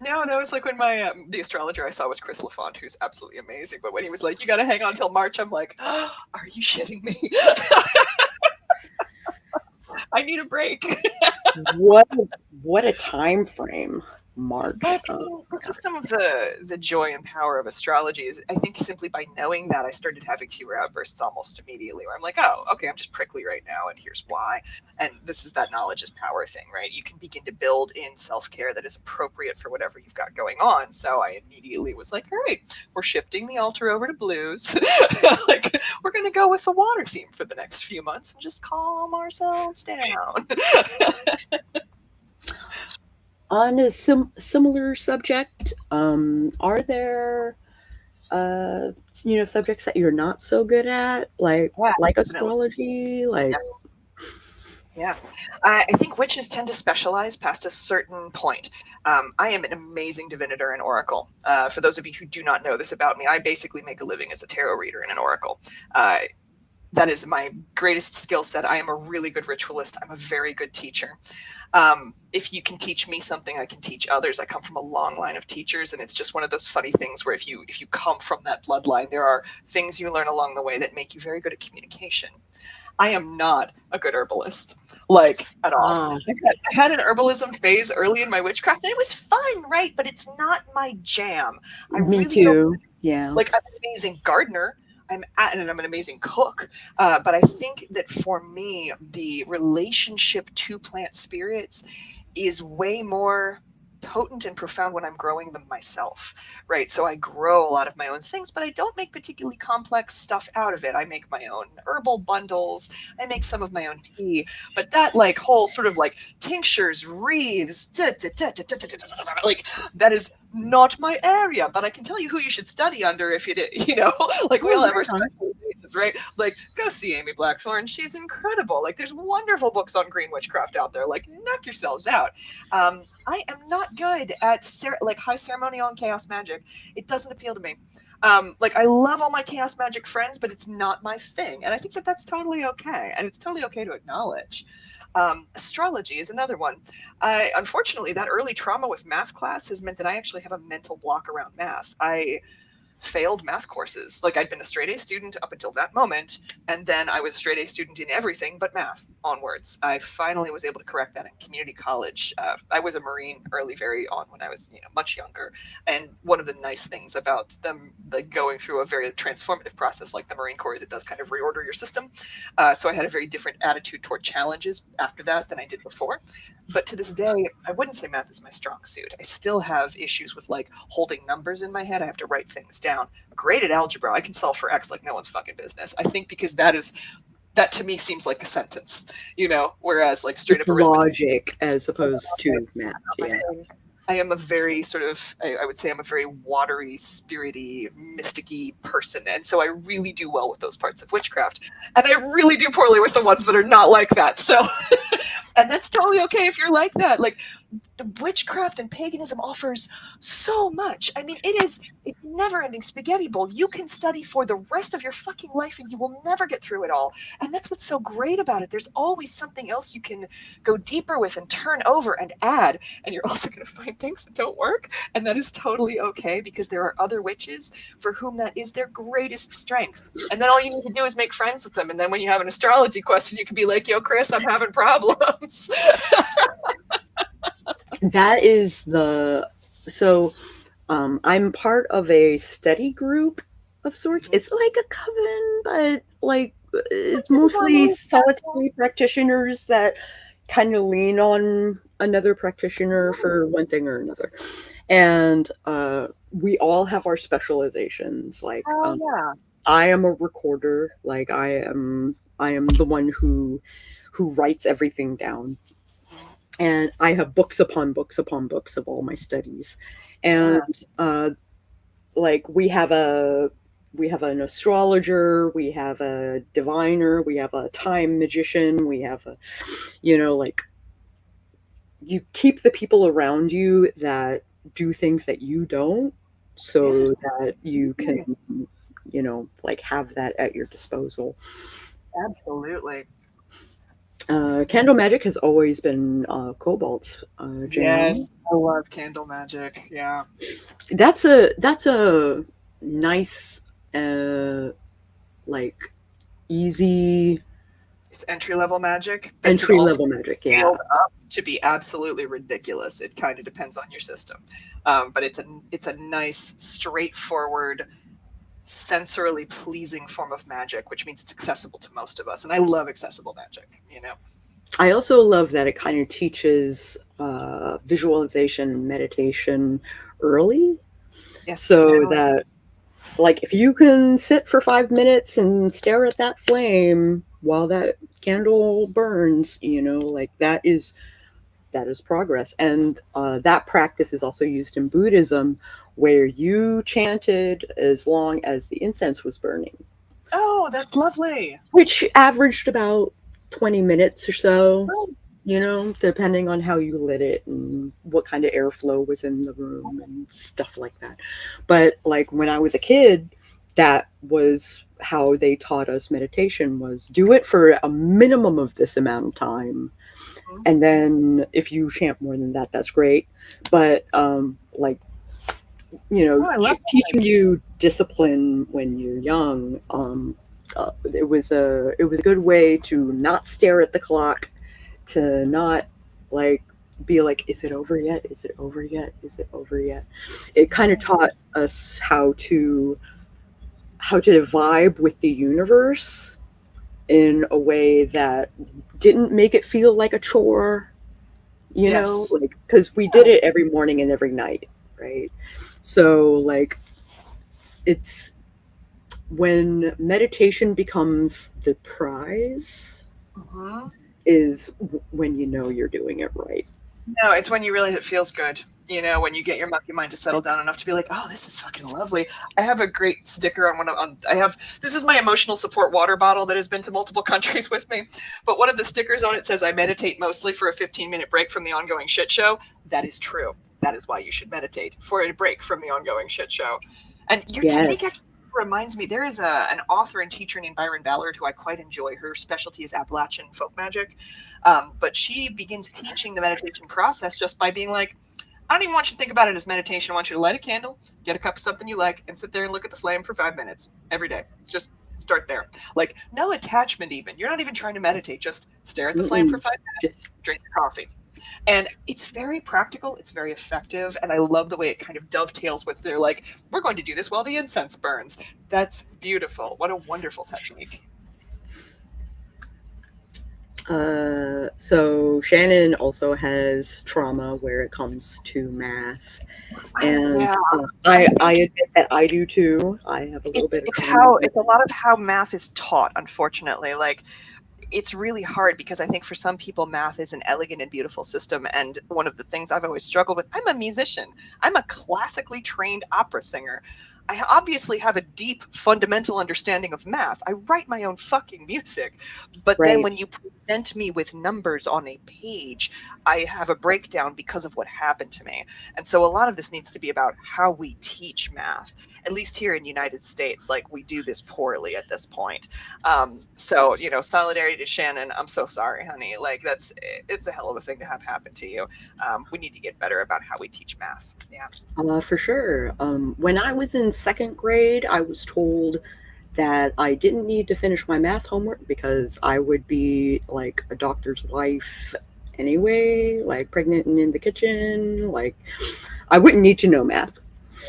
No, that was like when my the astrologer I saw was Chris LaFont, who's absolutely amazing. But when he was like, "You got to hang on till March," I'm like, oh, "Are you shitting me? I need a break." What a time frame, March. But this is some of the joy and power of astrology. Is I think simply by knowing that, I started having fewer outbursts almost immediately. Where I'm like, oh, okay, I'm just prickly right now, and here's why. And this is that knowledge is power thing, right? You can begin to build in self care that is appropriate for whatever you've got going on. So I immediately was like, all right, we're shifting the altar over to blues. Like we're gonna go with the water theme for the next few months and just calm ourselves down. On a similar subject, are there subjects that you're not so good at, like Yeah, definitely. astrology, like Yes. Yeah, I think witches tend to specialize past a certain point. I am an amazing divinator and oracle. For those of you who do not know this about me, I basically make a living as a tarot reader and an oracle. That is my greatest skill set. I am a really good ritualist. I'm a very good teacher. If you can teach me something, I can teach others. I come from a long line of teachers, and it's just one of those funny things where if you come from that bloodline, there are things you learn along the way that make you very good at communication. I am not a good herbalist, like at all. Ah, I had an herbalism phase early in my witchcraft, and it was fun, right? But it's not my jam. I me really don't too. Yeah. like. I'm an amazing gardener. And I'm an amazing cook. But I think that for me, the relationship to plant spirits is way more potent and profound when I'm growing them myself, right? So I grow a lot of my own things, but I don't make particularly complex stuff out of it. I make my own herbal bundles, I make some of my own tea, but that like whole sort of like tinctures, wreaths, like that is not my area. But I can tell you who you should study under if you did, like we Oh, all have our right on. specializations, right? Like go see Amy Blackthorne. She's incredible. Like there's wonderful books on green witchcraft out there. Like knock yourselves out. I am not good at like high ceremonial and chaos magic. It doesn't appeal to me. Like I love all my chaos magic friends, but it's not my thing, and I think that that's totally okay, and it's totally okay to acknowledge. Astrology is another one. Unfortunately, that early trauma with math class has meant that I actually have a mental block around math. I failed math courses. Like I'd been a straight A student up until that moment, and then I was a straight A student in everything but math onwards. I finally was able to correct that in community college. I was a Marine early, very on when I was much younger, and one of the nice things about them like going through a very transformative process like the Marine Corps is it does kind of reorder your system. So I had a very different attitude toward challenges after that than I did before. But to this day, I wouldn't say math is my strong suit. I still have issues with like holding numbers in my head. I have to write things down. Great at algebra. I can solve for X like no one's fucking business. I think because that to me seems like a sentence, whereas like straight It's up arithmetic. logic as opposed to math. Yeah. I am a very sort of, I would say I'm a very watery, spirity, mysticy person. And so I really do well with those parts of witchcraft. And I really do poorly with the ones that are not like that. So, and that's totally okay if you're like that. Like, the witchcraft and paganism offers so much. I mean, it's never-ending spaghetti bowl. You can study for the rest of your fucking life and you will never get through it all. And that's what's so great about it. There's always something else you can go deeper with and turn over and add. And you're also going to find things that don't work. And that is totally okay because there are other witches for whom that is their greatest strength. And then all you need to do is make friends with them. And then when you have an astrology question, you can be like, yo, Chris, I'm having problems. That is I'm part of a study group of sorts. It's like a coven, but like it's mostly solitary practitioners that kind of lean on another practitioner for one thing or another. And we all have our specializations. Like Yeah. I am a recorder. Like I am the one who writes everything down. And I have books upon books upon books of all my studies. And like we have an astrologer, we have a diviner, we have a time magician, we have a like you keep the people around you that do things that you don't, so that you can like have that at your disposal. Absolutely. Candle magic has always been Cobalt's jam. Yes, I love candle magic. Yeah, That's a nice like easy it's entry level magic. entry level magic. Yeah, Scaled up to be absolutely ridiculous. It kind of depends on your system, but it's a nice, straightforward, sensorily pleasing form of magic, which means it's accessible to most of us. And I love accessible magic. I also love that it kind of teaches visualization, meditation early. Yes, So generally. that, like, if you can sit for 5 minutes and stare at that flame while that candle burns, like that is progress. And that practice is also used in Buddhism, where you chanted as long as the incense was burning. Oh, that's lovely. Which averaged about 20 minutes or so, depending on how you lit it and what kind of airflow was in the room and stuff like that. But like when I was a kid, that was how they taught us meditation, was do it for a minimum of this amount of time. And then if you chant more than that, that's great. But teaching you discipline when you're young, it was a good way to not stare at the clock, to not like be like, is it over yet? Is it over yet? Is it over yet? It kind of taught us how to vibe with the universe in a way that didn't make it feel like a chore, you know, Yes. like because we did it every morning and every night, right? So like it's when meditation becomes the prize Mhm. is when you know you're doing it right. No, it's when you realize it feels good. You know, when you get your monkey mind to settle down enough to be like, oh, this is fucking lovely. I have a great sticker on this is my emotional support water bottle that has been to multiple countries with me. But one of the stickers on it says, I meditate mostly for a 15-minute break from the ongoing shit show. That is true. That is why you should meditate, for a break from the ongoing shit show. And your technique Yes. actually reminds me, there is an author and teacher named Byron Ballard who I quite enjoy. Her specialty is Appalachian folk magic. But she begins teaching the meditation process just by being like, I don't even want you to think about it as meditation. I want you to light a candle, get a cup of something you like, and sit there and look at the flame for 5 minutes every day. Just start there. Like, no attachment even. You're not even trying to meditate. Just stare at the flame for Mm-mm. 5 minutes, Just drink the coffee. And it's very practical. It's very effective. And I love the way it kind of dovetails with they're like, we're going to do this while the incense burns. That's beautiful. What a wonderful technique. so Shannon also has trauma where it comes to math, and Yeah. I admit that I do too. I have a little bit of trauma. It's a lot of how math is taught, unfortunately. Like, it's really hard because I think for some people math is an elegant and beautiful system, and one of the things I've always struggled with, I'm a musician. I'm a classically trained opera singer. I obviously have a deep fundamental understanding of math. I write my own fucking music. But then Right. when you present me with numbers on a page, I have a breakdown because of what happened to me. And so a lot of this needs to be about how we teach math. At least here in the United States, like, we do this poorly at this point. So, solidarity to Shannon. I'm so sorry, honey. Like, it's a hell of a thing to have happen to you. We need to get better about how we teach math. Yeah. For sure. When I was in second grade, I was told that I didn't need to finish my math homework because I would be like a doctor's wife anyway, like pregnant and in the kitchen. Like, I wouldn't need to know math.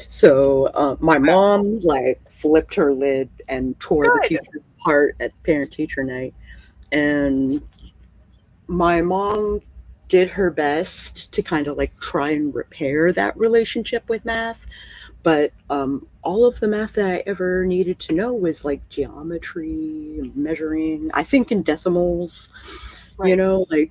So my mom like flipped her lid and tore the Good. teacher apart at parent teacher night. And my mom did her best to kind of like try and repair that relationship with math. But all of the math that I ever needed to know was like geometry, measuring, I think in decimals, Right. like,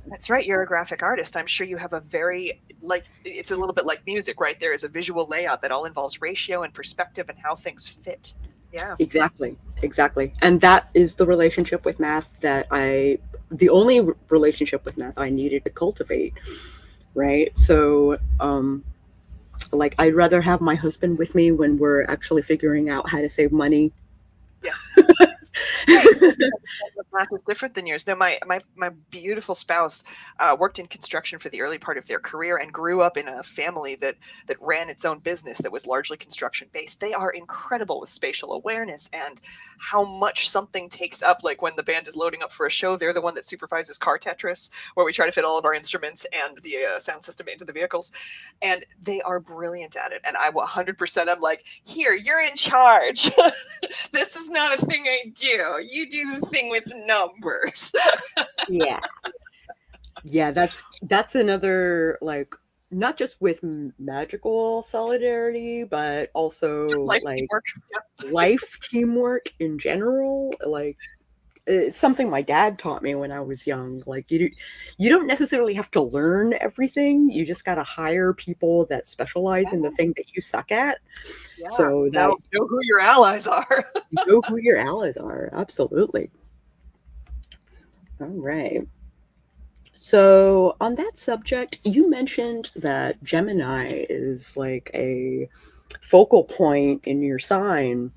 That's right. You're a graphic artist. I'm sure you have a very, like, it's a little bit like music, right? There is a visual layout that all involves ratio and perspective and how things fit. Yeah. exactly, exactly. And that is the relationship with math the only relationship with math I needed to cultivate, right? So, like, I'd rather have my husband with me when we're actually figuring out how to save money. Yes. Hey, math is different than yours. No, my beautiful spouse worked in construction for the early part of their career and grew up in a family that ran its own business that was largely construction based. They are incredible with spatial awareness and how much something takes up. Like, when the band is loading up for a show, they're the one that supervises car Tetris, where we try to fit all of our instruments and the sound system into the vehicles. And they are brilliant at it. And I 100%, I'm like, here, you're in charge. This is not a thing I do. You do the thing with the numbers. Yeah. Yeah, that's another, like, not just with magical solidarity, but Just also life like teamwork. Yep. life teamwork in general. Like, it's something my dad taught me when I was young. Like, you don't necessarily have to learn everything. You just got to hire people that specialize in the thing that you suck at, Yeah. so that Know who your allies are. you know who your allies are. Absolutely. All right. So, on that subject, you mentioned that Gemini is like a focal point in your sign.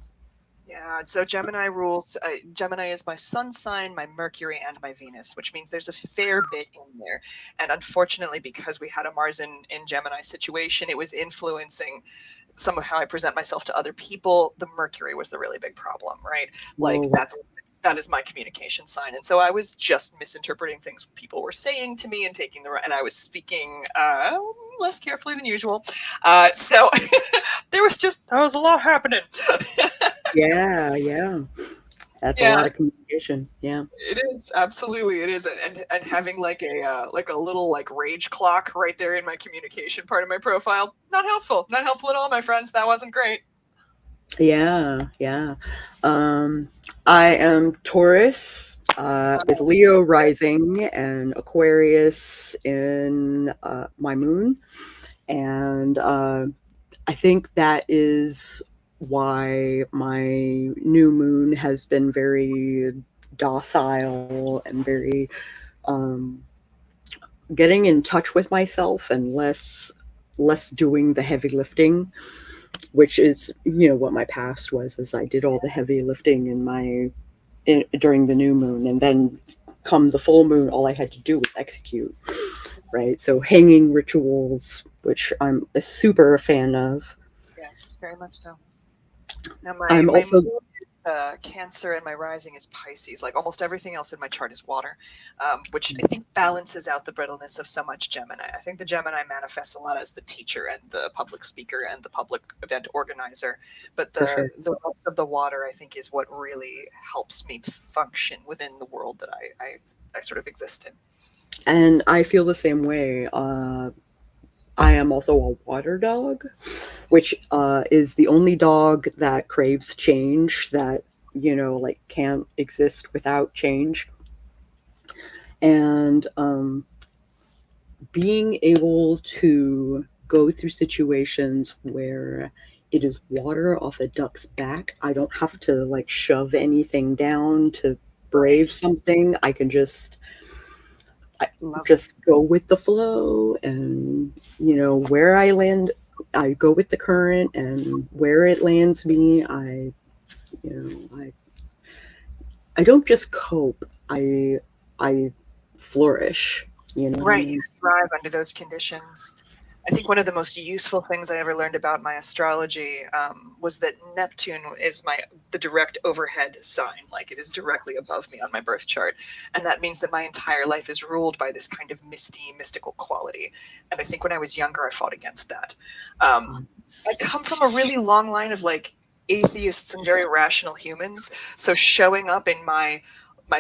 Yeah, so Gemini rules. Gemini is my sun sign, my Mercury, and my Venus, which means there's a fair bit in there. And unfortunately, because we had a Mars in Gemini situation, it was influencing some of how I present myself to other people. The Mercury was the really big problem, right? Like Well, that is my communication sign, and so I was just misinterpreting things people were saying to me and and I was speaking less carefully than usual. So there was a lot happening. yeah. That's a lot Yeah, of communication. Yeah. it is, absolutely it is, and having like a little like rage clock right there in my communication part of my profile, not helpful at all, my friends. That wasn't great. Yeah. Um, I am Taurus with Leo rising and Aquarius in my moon. And I think that is why my new moon has been very docile and very um, getting in touch with myself and less doing the heavy lifting, which is what my past was. Is I did all the heavy lifting during the new moon, and then come the full moon, all I had to do was execute. Right, so hanging rituals, which I'm a super fan of. Yes, very much so. Now I'm my also moon is Cancer and my rising is Pisces. Like almost everything else in my chart is water, which I think balances out the brittleness of so much Gemini. I think the Gemini manifests a lot as the teacher and the public speaker and the public event organizer, but for sure. the rest of the water I think is what really helps me function within the world that I sort of exist in. And I feel the same way. I am also a water dog, which is the only dog that craves change, that like can't exist without change. And being able to go through situations where it is water off a duck's back, I don't have to like shove anything down to brave Right. something. I Love. just go with the flow, and where I land, I go with the current, and where it lands me, you know I don't just cope. I flourish. You know what I Right, you mean? thrive under those conditions. I think one of the most useful things I ever learned about my astrology was that Neptune is the direct overhead sign, like it is directly above me on my birth chart, and that means that my entire life is ruled by this kind of misty, mystical quality. And I think when I was younger, I fought against that. Um, I come from a really long line of like atheists and very rational humans, so showing up in my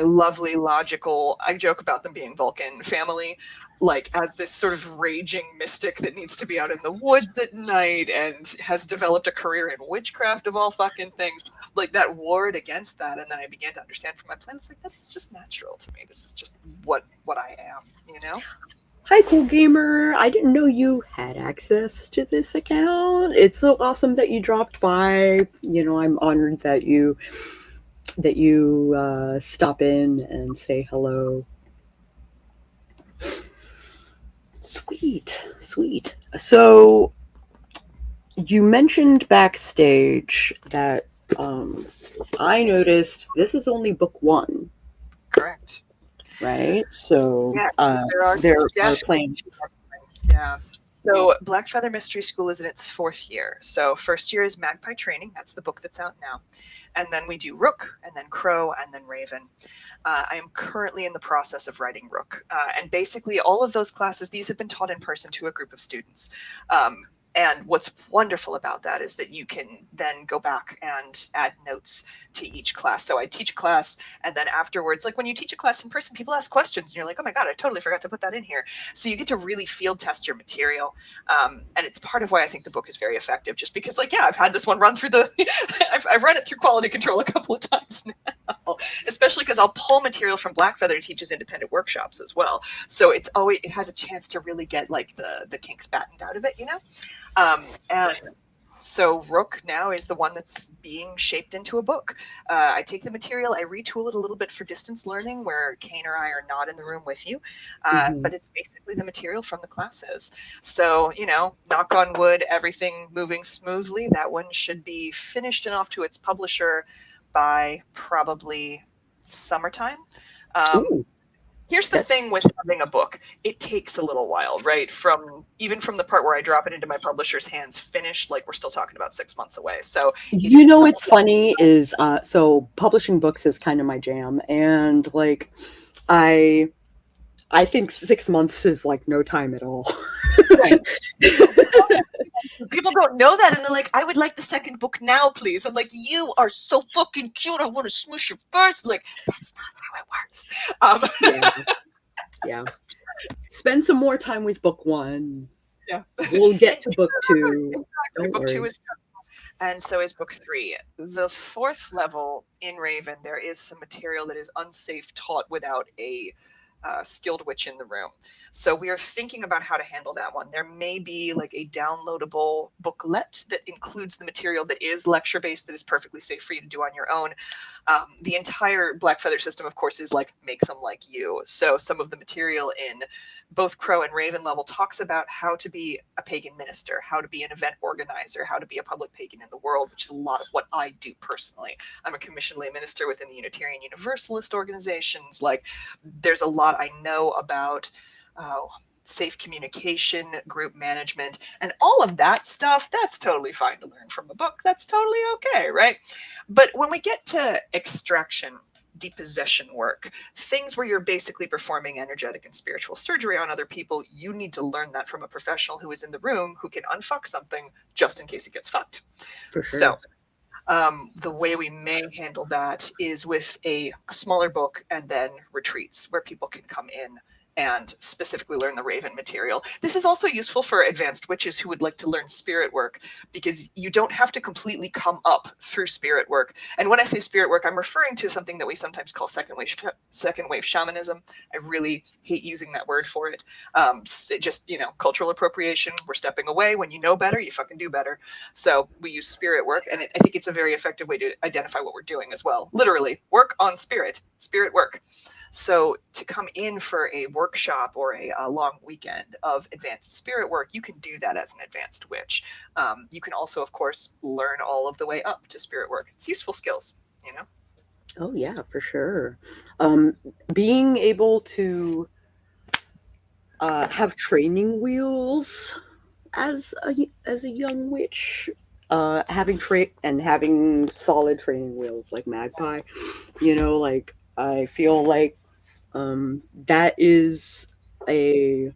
lovely logical, I joke about them being Vulcan family, like as this sort of raging mystic that needs to be out in the woods at night and has developed a career in witchcraft of all fucking things, like that warred against that. And then I began to understand from my planets, like this is just natural to me, this is just what I am, you know. Hi, cool gamer. I didn't know you had access to this account. It's so awesome that you dropped by. I'm honored that you stop in and say hello. Sweet, sweet. So you mentioned backstage that I noticed this is only book one, Correct. right? So Yes, there are there are definitely two. plans. Yeah. So Black Feather Mystery School is in its fourth year. So first year is Magpie Training. That's the book that's out now. And then we do Rook, and then Crow, and then Raven. I am currently in the process of writing Rook. And basically all of those classes, these have been taught in person to a group of students. And what's wonderful about that is that you can then go back and add notes to each class. So I teach a class, and then afterwards, like when you teach a class in person, people ask questions, and you're like, oh my God, I totally forgot to put that in here. So you get to really field test your material. And it's part of why I think the book is very effective, just because, like, yeah, I've had this one run through I've run it through quality control a couple of times now, especially because I'll pull material from Blackfeather to teach as independent workshops as well. So it has a chance to really get like the kinks battened out of it, you know? And So Rook now is the one that's being shaped into a book. I take the material, I retool it a little bit for distance learning, where Kane or I are not in the room with you, but it's basically the material from the classes. So, knock on wood, everything moving smoothly. That one should be finished and off to its publisher by probably summertime. Ooh, Here's the that's thing with having a book. It takes a little while, right? Even from the part where I drop it into my publisher's hands finished, like we're still talking about 6 months away. So it's funny is so publishing books is kind of my jam, and like I think 6 months is like no time at all. Right. People don't know that, and they're like, I would like the second book now, please. I'm like, you are so fucking cute, I want to smush your first. Like, that's not how it works. Yeah. Spend some more time with book one. Yeah. We'll get to book two. Exactly. Book two is done, and so is book three. The fourth level in Raven, there is some material that is unsafe taught without a skilled witch in the room. So we are thinking about how to handle that one. There may be like a downloadable booklet that includes the material that is lecture based, that is perfectly safe for you to do on your own. The entire Black Feather system, of course, is like make them like you. So some of the material in both Crow and Raven level talks about how to be a pagan minister, how to be an event organizer, how to be a public pagan in the world, which is a lot of what I do personally. I'm a commissioned lay minister within the Unitarian Universalist organizations. Like, there's a lot I know about safe communication, group management, and all of that stuff. That's totally fine to learn from a book. That's totally okay, right? But when we get to extraction, depossession work, things where you're basically performing energetic and spiritual surgery on other people, you need to learn that from a professional who is in the room, who can unfuck something just in case it gets fucked. For sure. So the way we may handle that is with a smaller book and then retreats where people can come in and specifically learn the Raven material. This is also useful for advanced witches who would like to learn spirit work, because you don't have to completely come up through spirit work. And when I say spirit work, I'm referring to something that we sometimes call second wave shamanism. I really hate using that word for it. It just, cultural appropriation. We're stepping away. When you know better, you fucking do better. So we use spirit work, and I think it's a very effective way to identify what we're doing as well. Literally, work on spirit work. So to come in for a workshop or a long weekend of advanced spirit work, you can do that as an advanced witch. You can also, of course, learn all of the way up to spirit work. It's useful skills, Oh yeah, for sure. Being able to have training wheels as a young witch, having solid training wheels like Magpie, like I feel like that is a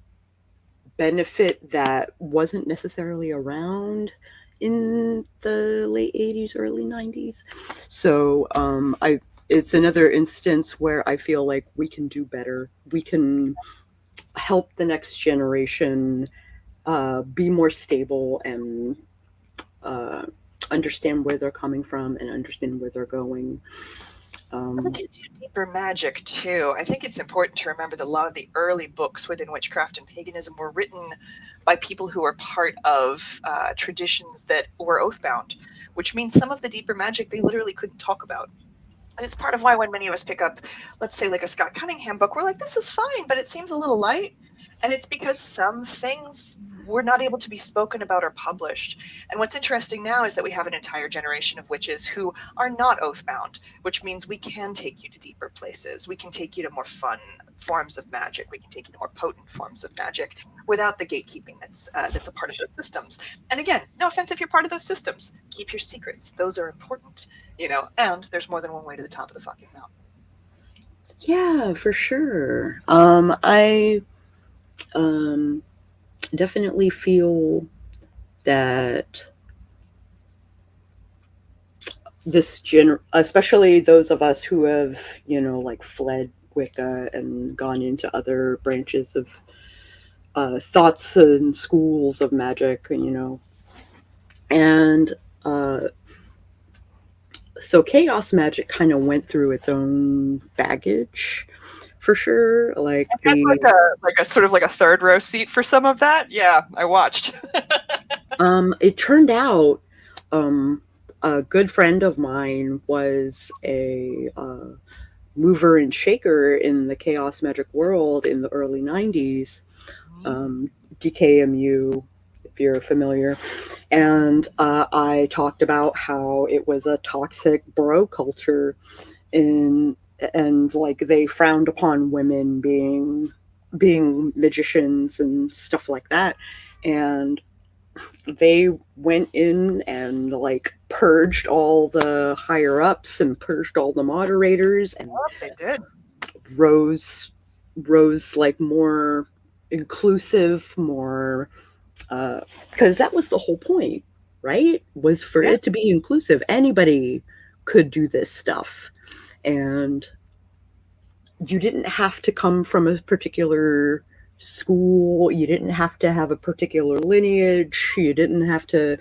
benefit that wasn't necessarily around in the late 80s, early 90s. So it's another instance where I feel like we can do better. We can help the next generation be more stable and understand where they're coming from and understand where they're going. We can do deeper magic too. I think it's important to remember that a lot of the early books within witchcraft and paganism were written by people who were part of traditions that were oath-bound, which means some of the deeper magic they literally couldn't talk about. And it's part of why when many of us pick up, let's say, like a Scott Cunningham book, we're like, this is fine, but it seems a little light. And it's because some things were not able to be spoken about or published. And what's interesting now is that we have an entire generation of witches who are not oath-bound, which means we can take you to deeper places. We can take you to more fun forms of magic. We can take you to more potent forms of magic without the gatekeeping that's a part of those systems. And again, no offense if you're part of those systems. Keep your secrets. Those are important, and there's more than one way to the top of the fucking mountain. Yeah, for sure. I definitely feel that especially those of us who have, like fled Wicca and gone into other branches of thoughts and schools of magic, and so chaos magic kind of went through its own baggage, for sure. Like a sort of like a third row seat for some of that. Yeah, I watched. It turned out a good friend of mine was a mover and shaker in the chaos magic world in the early 90s, DKMU, if you're familiar. And I talked about how it was a toxic bro culture and like they frowned upon women being magicians and stuff like that. And they went in and like purged all the higher ups and purged all the moderators and They did. rose like more inclusive, more because that was the whole point, right? Was for Yeah. it to be inclusive. Anybody could do this stuff, and you didn't have to come from a particular school. You didn't have to have a particular lineage. You didn't have to,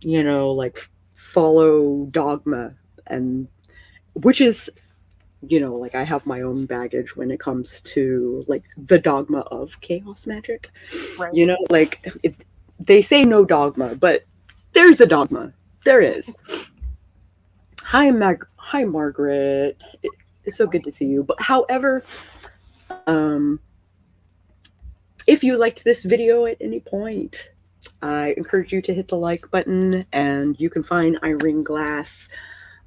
like follow dogma, and which is, like I have my own baggage when it comes to like the dogma of chaos magic. Right. Like they say no dogma, but there's a dogma. There is. Hi, Margaret. It's so good to see you. But however, um, if you liked this video at any point, I encourage you to hit the like button, and you can find Irene Glass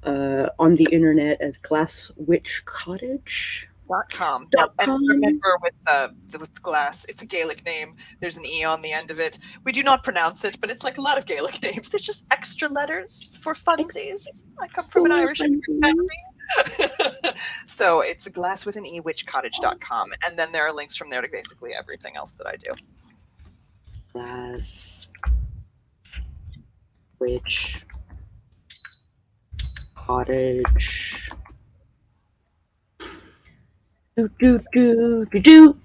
on the internet as Glass Witch Cottage. .com. Dot And com. remember with Glass, it's a Gaelic name. There's an E on the end of it. We do not pronounce it, but it's like a lot of Gaelic names. There's just extra letters for funsies. I come from an Irish family. So it's a Glass with an E, witchcottage.com. And then there are links from there to basically everything else that I do. Glass Witch Cottage. Do, do, do, do, do.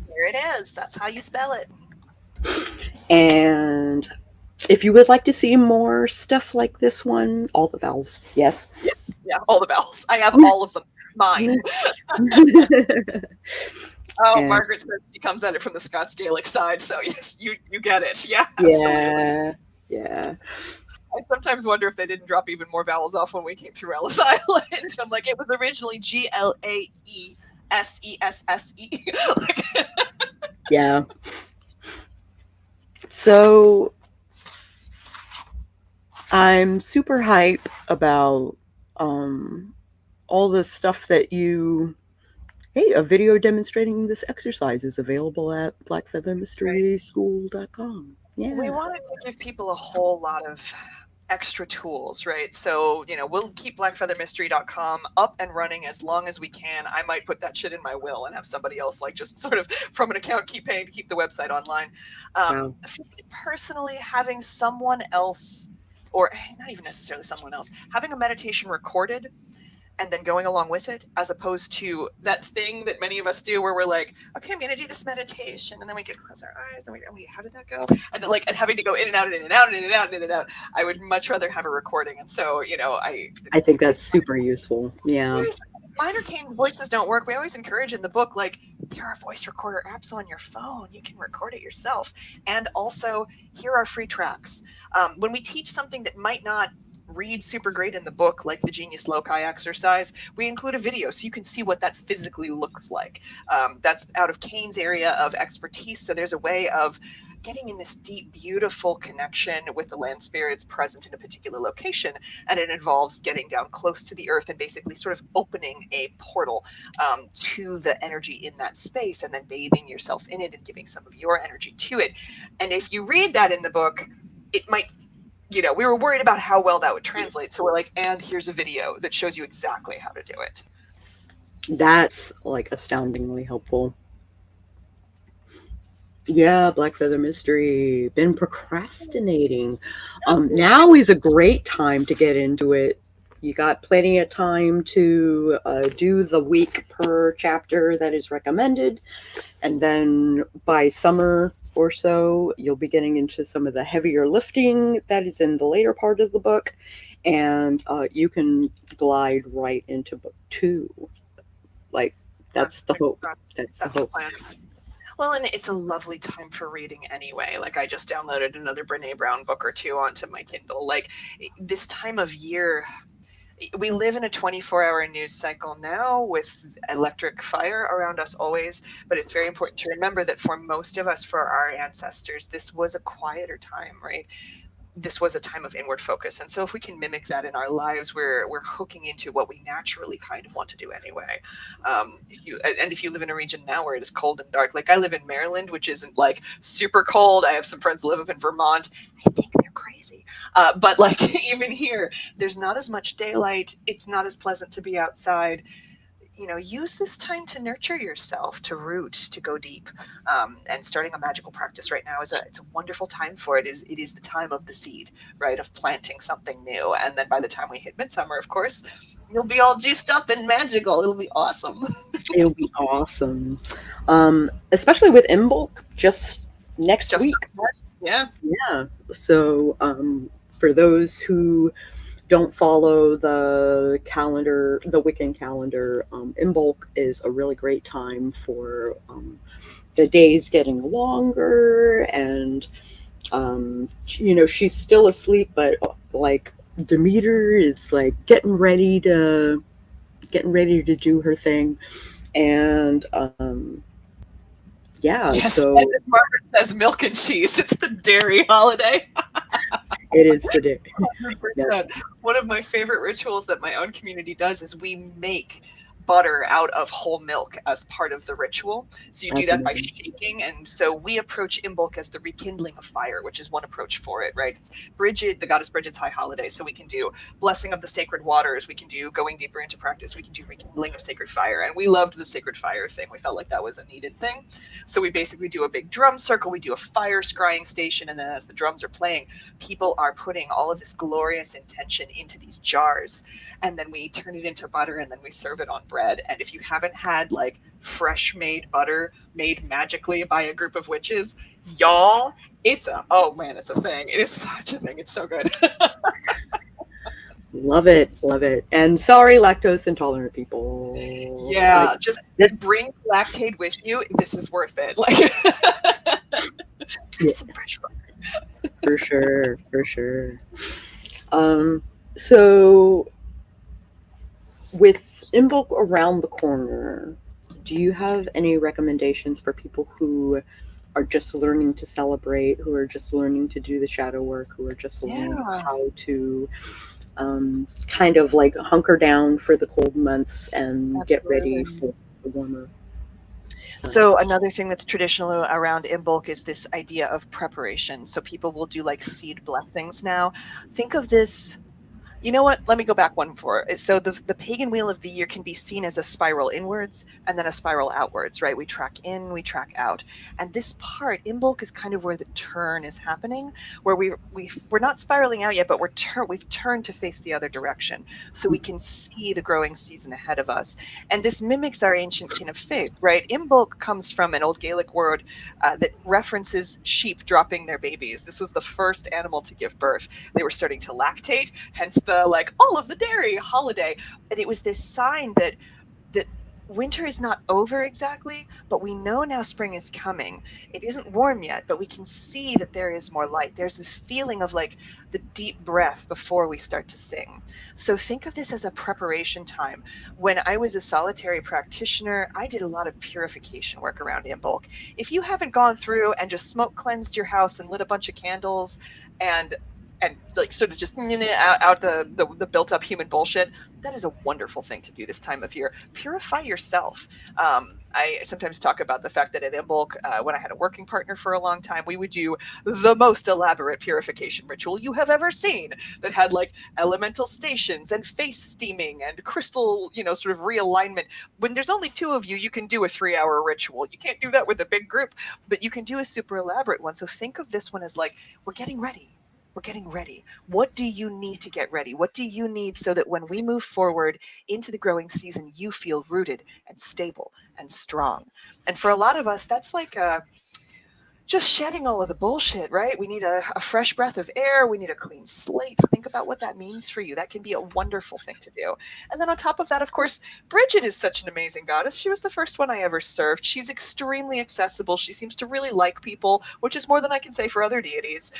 There it is. That's how you spell it. And if you would like to see more stuff like this one, all the vowels, yes. Yeah, all the vowels. I have all of them. Mine. Oh, And- Margaret says she comes at it from the Scots Gaelic side, so yes, you get it. Yeah, absolutely. Yeah. I sometimes wonder if they didn't drop even more vowels off when we came through Ellis Island. I'm like, it was originally GLAESESSE. Yeah. So I'm super hype about all the stuff that a video demonstrating this exercise is available at blackfeathermysteryschool.com. Yeah. We wanted to give people a whole lot of extra tools, right? So, we'll keep blackfeathermystery.com up and running as long as we can. I might put that shit in my will and have somebody else like just sort of from an account keep paying to keep the website online. Wow. For me personally, having someone else, or not even necessarily someone else, having a meditation recorded and then going along with it, as opposed to that thing that many of us do where we're like, okay, I'm going to do this meditation. And then we close our eyes. Then we go, wait, how did that go? And then and having to go in and out and in and out and in and out and in and out. I would much rather have a recording. And so, I think that's super useful. Yeah. Minor Cane's voices don't work. We always encourage in the book, like, there are voice recorder apps on your phone. You can record it yourself. And also, here are free tracks. When we teach something that might not read super great in the book, like the Genius Loci exercise, we include a video so you can see what that physically looks like. That's out of Cane's area of expertise. So there's a way of getting in this deep, beautiful connection with the land spirits present in a particular location. And it involves getting down close to the earth and basically sort of opening a portal to the energy in that space and then bathing yourself in it and giving some of your energy to it. And if you read that in the book, it might, we were worried about how well that would translate. So we're like, and here's a video that shows you exactly how to do it. That's like astoundingly helpful. Yeah, Black Feather Mystery. Been procrastinating. Now is a great time to get into it. You got plenty of time to do the week per chapter that is recommended. And then by summer or so, you'll be getting into some of the heavier lifting that is in the later part of the book. And you can glide right into book 2. Like, that's the hope. That's the hope. Plan. Well, and it's a lovely time for reading anyway. Like I just downloaded another Brene Brown book or two onto my Kindle. Like this time of year, we live in a 24-hour news cycle now with electric fire around us always, but it's very important to remember that for most of us, for our ancestors, this was a quieter time, right? This was a time of inward focus. And so if we can mimic that in our lives, we're hooking into what we naturally kind of want to do anyway. If you live in a region now where it is cold and dark, like I live in Maryland, which isn't like super cold. I have some friends who live up in Vermont. I think they're crazy. But like even here, there's not as much daylight. It's not as pleasant to be outside. Use this time to nurture yourself, to root, to go deep. And starting a magical practice right now it's a wonderful time for it. It is the time of the seed, right? Of planting something new. And then by the time we hit midsummer, of course, you'll be all juiced up and magical. It'll be awesome. It'll be awesome. Especially with Imbolc just next week. Yeah. Yeah. So for those who don't follow the calendar, the Wiccan calendar, Imbolc is a really great time for the days getting longer, and she's still asleep, but like Demeter is like getting ready to do her thing, and yeah. Yes, So and as Margaret says, milk and cheese. It's the dairy holiday. it is the day. 100%. One of my favorite rituals that my own community does is we make butter out of whole milk as part of the ritual. So you do that by shaking. And so we approach Imbolc as the rekindling of fire, which is one approach for it, right? It's Bridget, the goddess Bridget's high holiday. So we can do blessing of the sacred waters. We can do going deeper into practice. We can do rekindling of sacred fire. And we loved the sacred fire thing. We felt like that was a needed thing. So we basically do a big drum circle. We do a fire scrying station. And then as the drums are playing, people are putting all of this glorious intention into these jars. And then we turn it into butter, and then we serve it on bread. And if you haven't had like fresh made butter made magically by a group of witches, y'all, it's a thing. It is such a thing. It's so good. Love it. And sorry, lactose intolerant people. Yeah, just bring Lactaid with you. This is worth it. Like some fresh butter. For sure. So with Imbolc around the corner, do you have any recommendations for people who are just learning to celebrate, who are just learning to do the shadow work, who are just learning how to kind of like hunker down for the cold months and get ready for the warmer? So another thing that's traditional around Imbolc is this idea of preparation. So people will do like seed blessings now. Think of this. You know what? Let me go back one for it. So the pagan wheel of the year can be seen as a spiral inwards and then a spiral outwards, right? We track in, we track out. And this part, Imbolc, is kind of where the turn is happening, where we're not spiraling out yet, but we've turned to face the other direction. So we can see the growing season ahead of us. And this mimics our ancient kin of faith, right? Imbolc comes from an old Gaelic word that references sheep dropping their babies. This was the first animal to give birth. They were starting to lactate, hence the all of the dairy holiday. And it was this sign that winter is not over exactly, but we know now spring is coming. It isn't warm yet, but we can see that there is more light. There's this feeling of like the deep breath before we start to sing. So think of this as a preparation time. When I was a solitary practitioner, I did a lot of purification work around Imbolc. If you haven't gone through and just smoke cleansed your house and lit a bunch of candles and like sort of just out the built up human bullshit, that is a wonderful thing to do this time of year. Purify yourself. I sometimes talk about the fact that at Imbolc, when I had a working partner for a long time, we would do the most elaborate purification ritual you have ever seen that had like elemental stations and face steaming and crystal, sort of realignment. When there's only two of you, you can do a 3-hour ritual. You can't do that with a big group, but you can do a super elaborate one. So think of this one as like, we're getting ready. We're getting ready. What do you need to get ready? What do you need so that when we move forward into the growing season, you feel rooted and stable and strong? And for a lot of us, that's like just shedding all of the bullshit, right? We need a fresh breath of air. We need a clean slate. Think about what that means for you. That can be a wonderful thing to do. And then on top of that, of course, Bridget is such an amazing goddess. She was the first one I ever served. She's extremely accessible. She seems to really like people, which is more than I can say for other deities.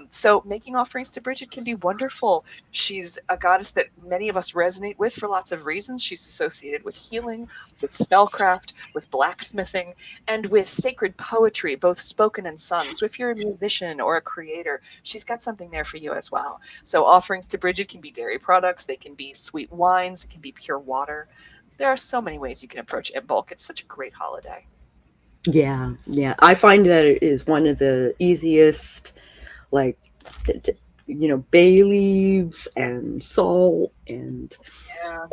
So making offerings to Bridget can be wonderful. She's a goddess that many of us resonate with for lots of reasons. She's associated with healing, with spellcraft, with blacksmithing, and with sacred poetry, both spoken and sung. So if you're a musician or a creator, she's got something there for you as well. So offerings to Bridget can be dairy products, they can be sweet wines, it can be pure water. There are so many ways you can approach Imbolc. It's such a great holiday. Yeah, yeah. I find that it is one of the easiest, like, bay leaves and salt and Yeah,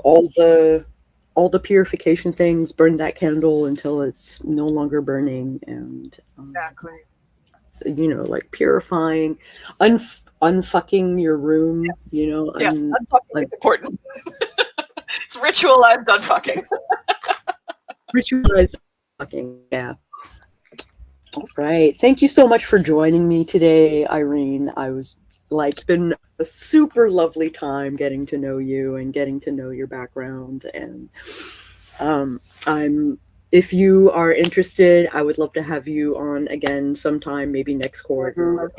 all the purification things. Burn that candle until it's no longer burning, and exactly. like purifying, unfucking your room. Yes. Yeah, unfucking un, is important. It's ritualized unfucking. ritualized fucking. Yeah. All right. Thank you so much for joining me today, Irene. I was been a super lovely time getting to know you and getting to know your background. And if you are interested, I would love to have you on again sometime, maybe next quarter.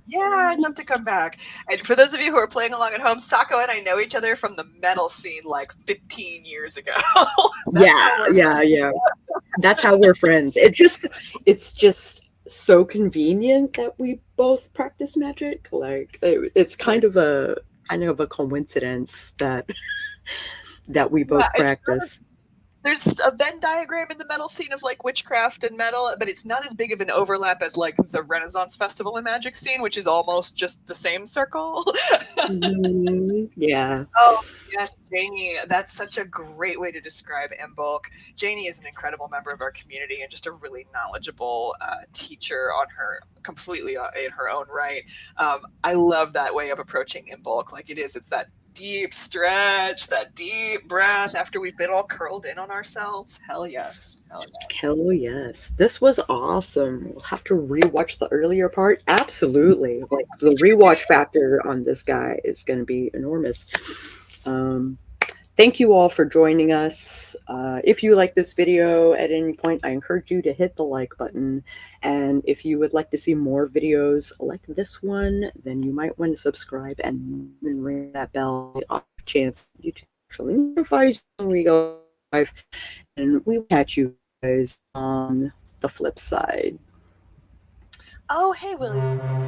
Yeah, I'd love to come back. And for those of you who are playing along at home, Sako and I know each other from the metal scene like 15 years ago. Yeah. That's how we're friends. It's just so convenient that we both practice magic. Like it's kind of a coincidence that we both practice. There's a Venn diagram in the metal scene of like witchcraft and metal, but it's not as big of an overlap as like the Renaissance Festival and Magic scene, which is almost just the same circle. Yeah. Oh, yes, Janie. That's such a great way to describe Imbolc. Janie is an incredible member of our community and just a really knowledgeable teacher on her completely in her own right. I love that way of approaching Imbolc. Like it's that deep stretch, that deep breath after we've been all curled in on ourselves. Hell yes. Hell yes. Hell yes. This was awesome. We'll have to rewatch the earlier part. Absolutely. Like the rewatch factor on this guy is going to be enormous. Thank you all for joining us. If you like this video at any point, I encourage you to hit the like button. And if you would like to see more videos like this one, then you might want to subscribe and ring that bell. Off chance YouTube actually notifies when we go live. And we will catch you guys on the flip side. Oh, hey, Willie.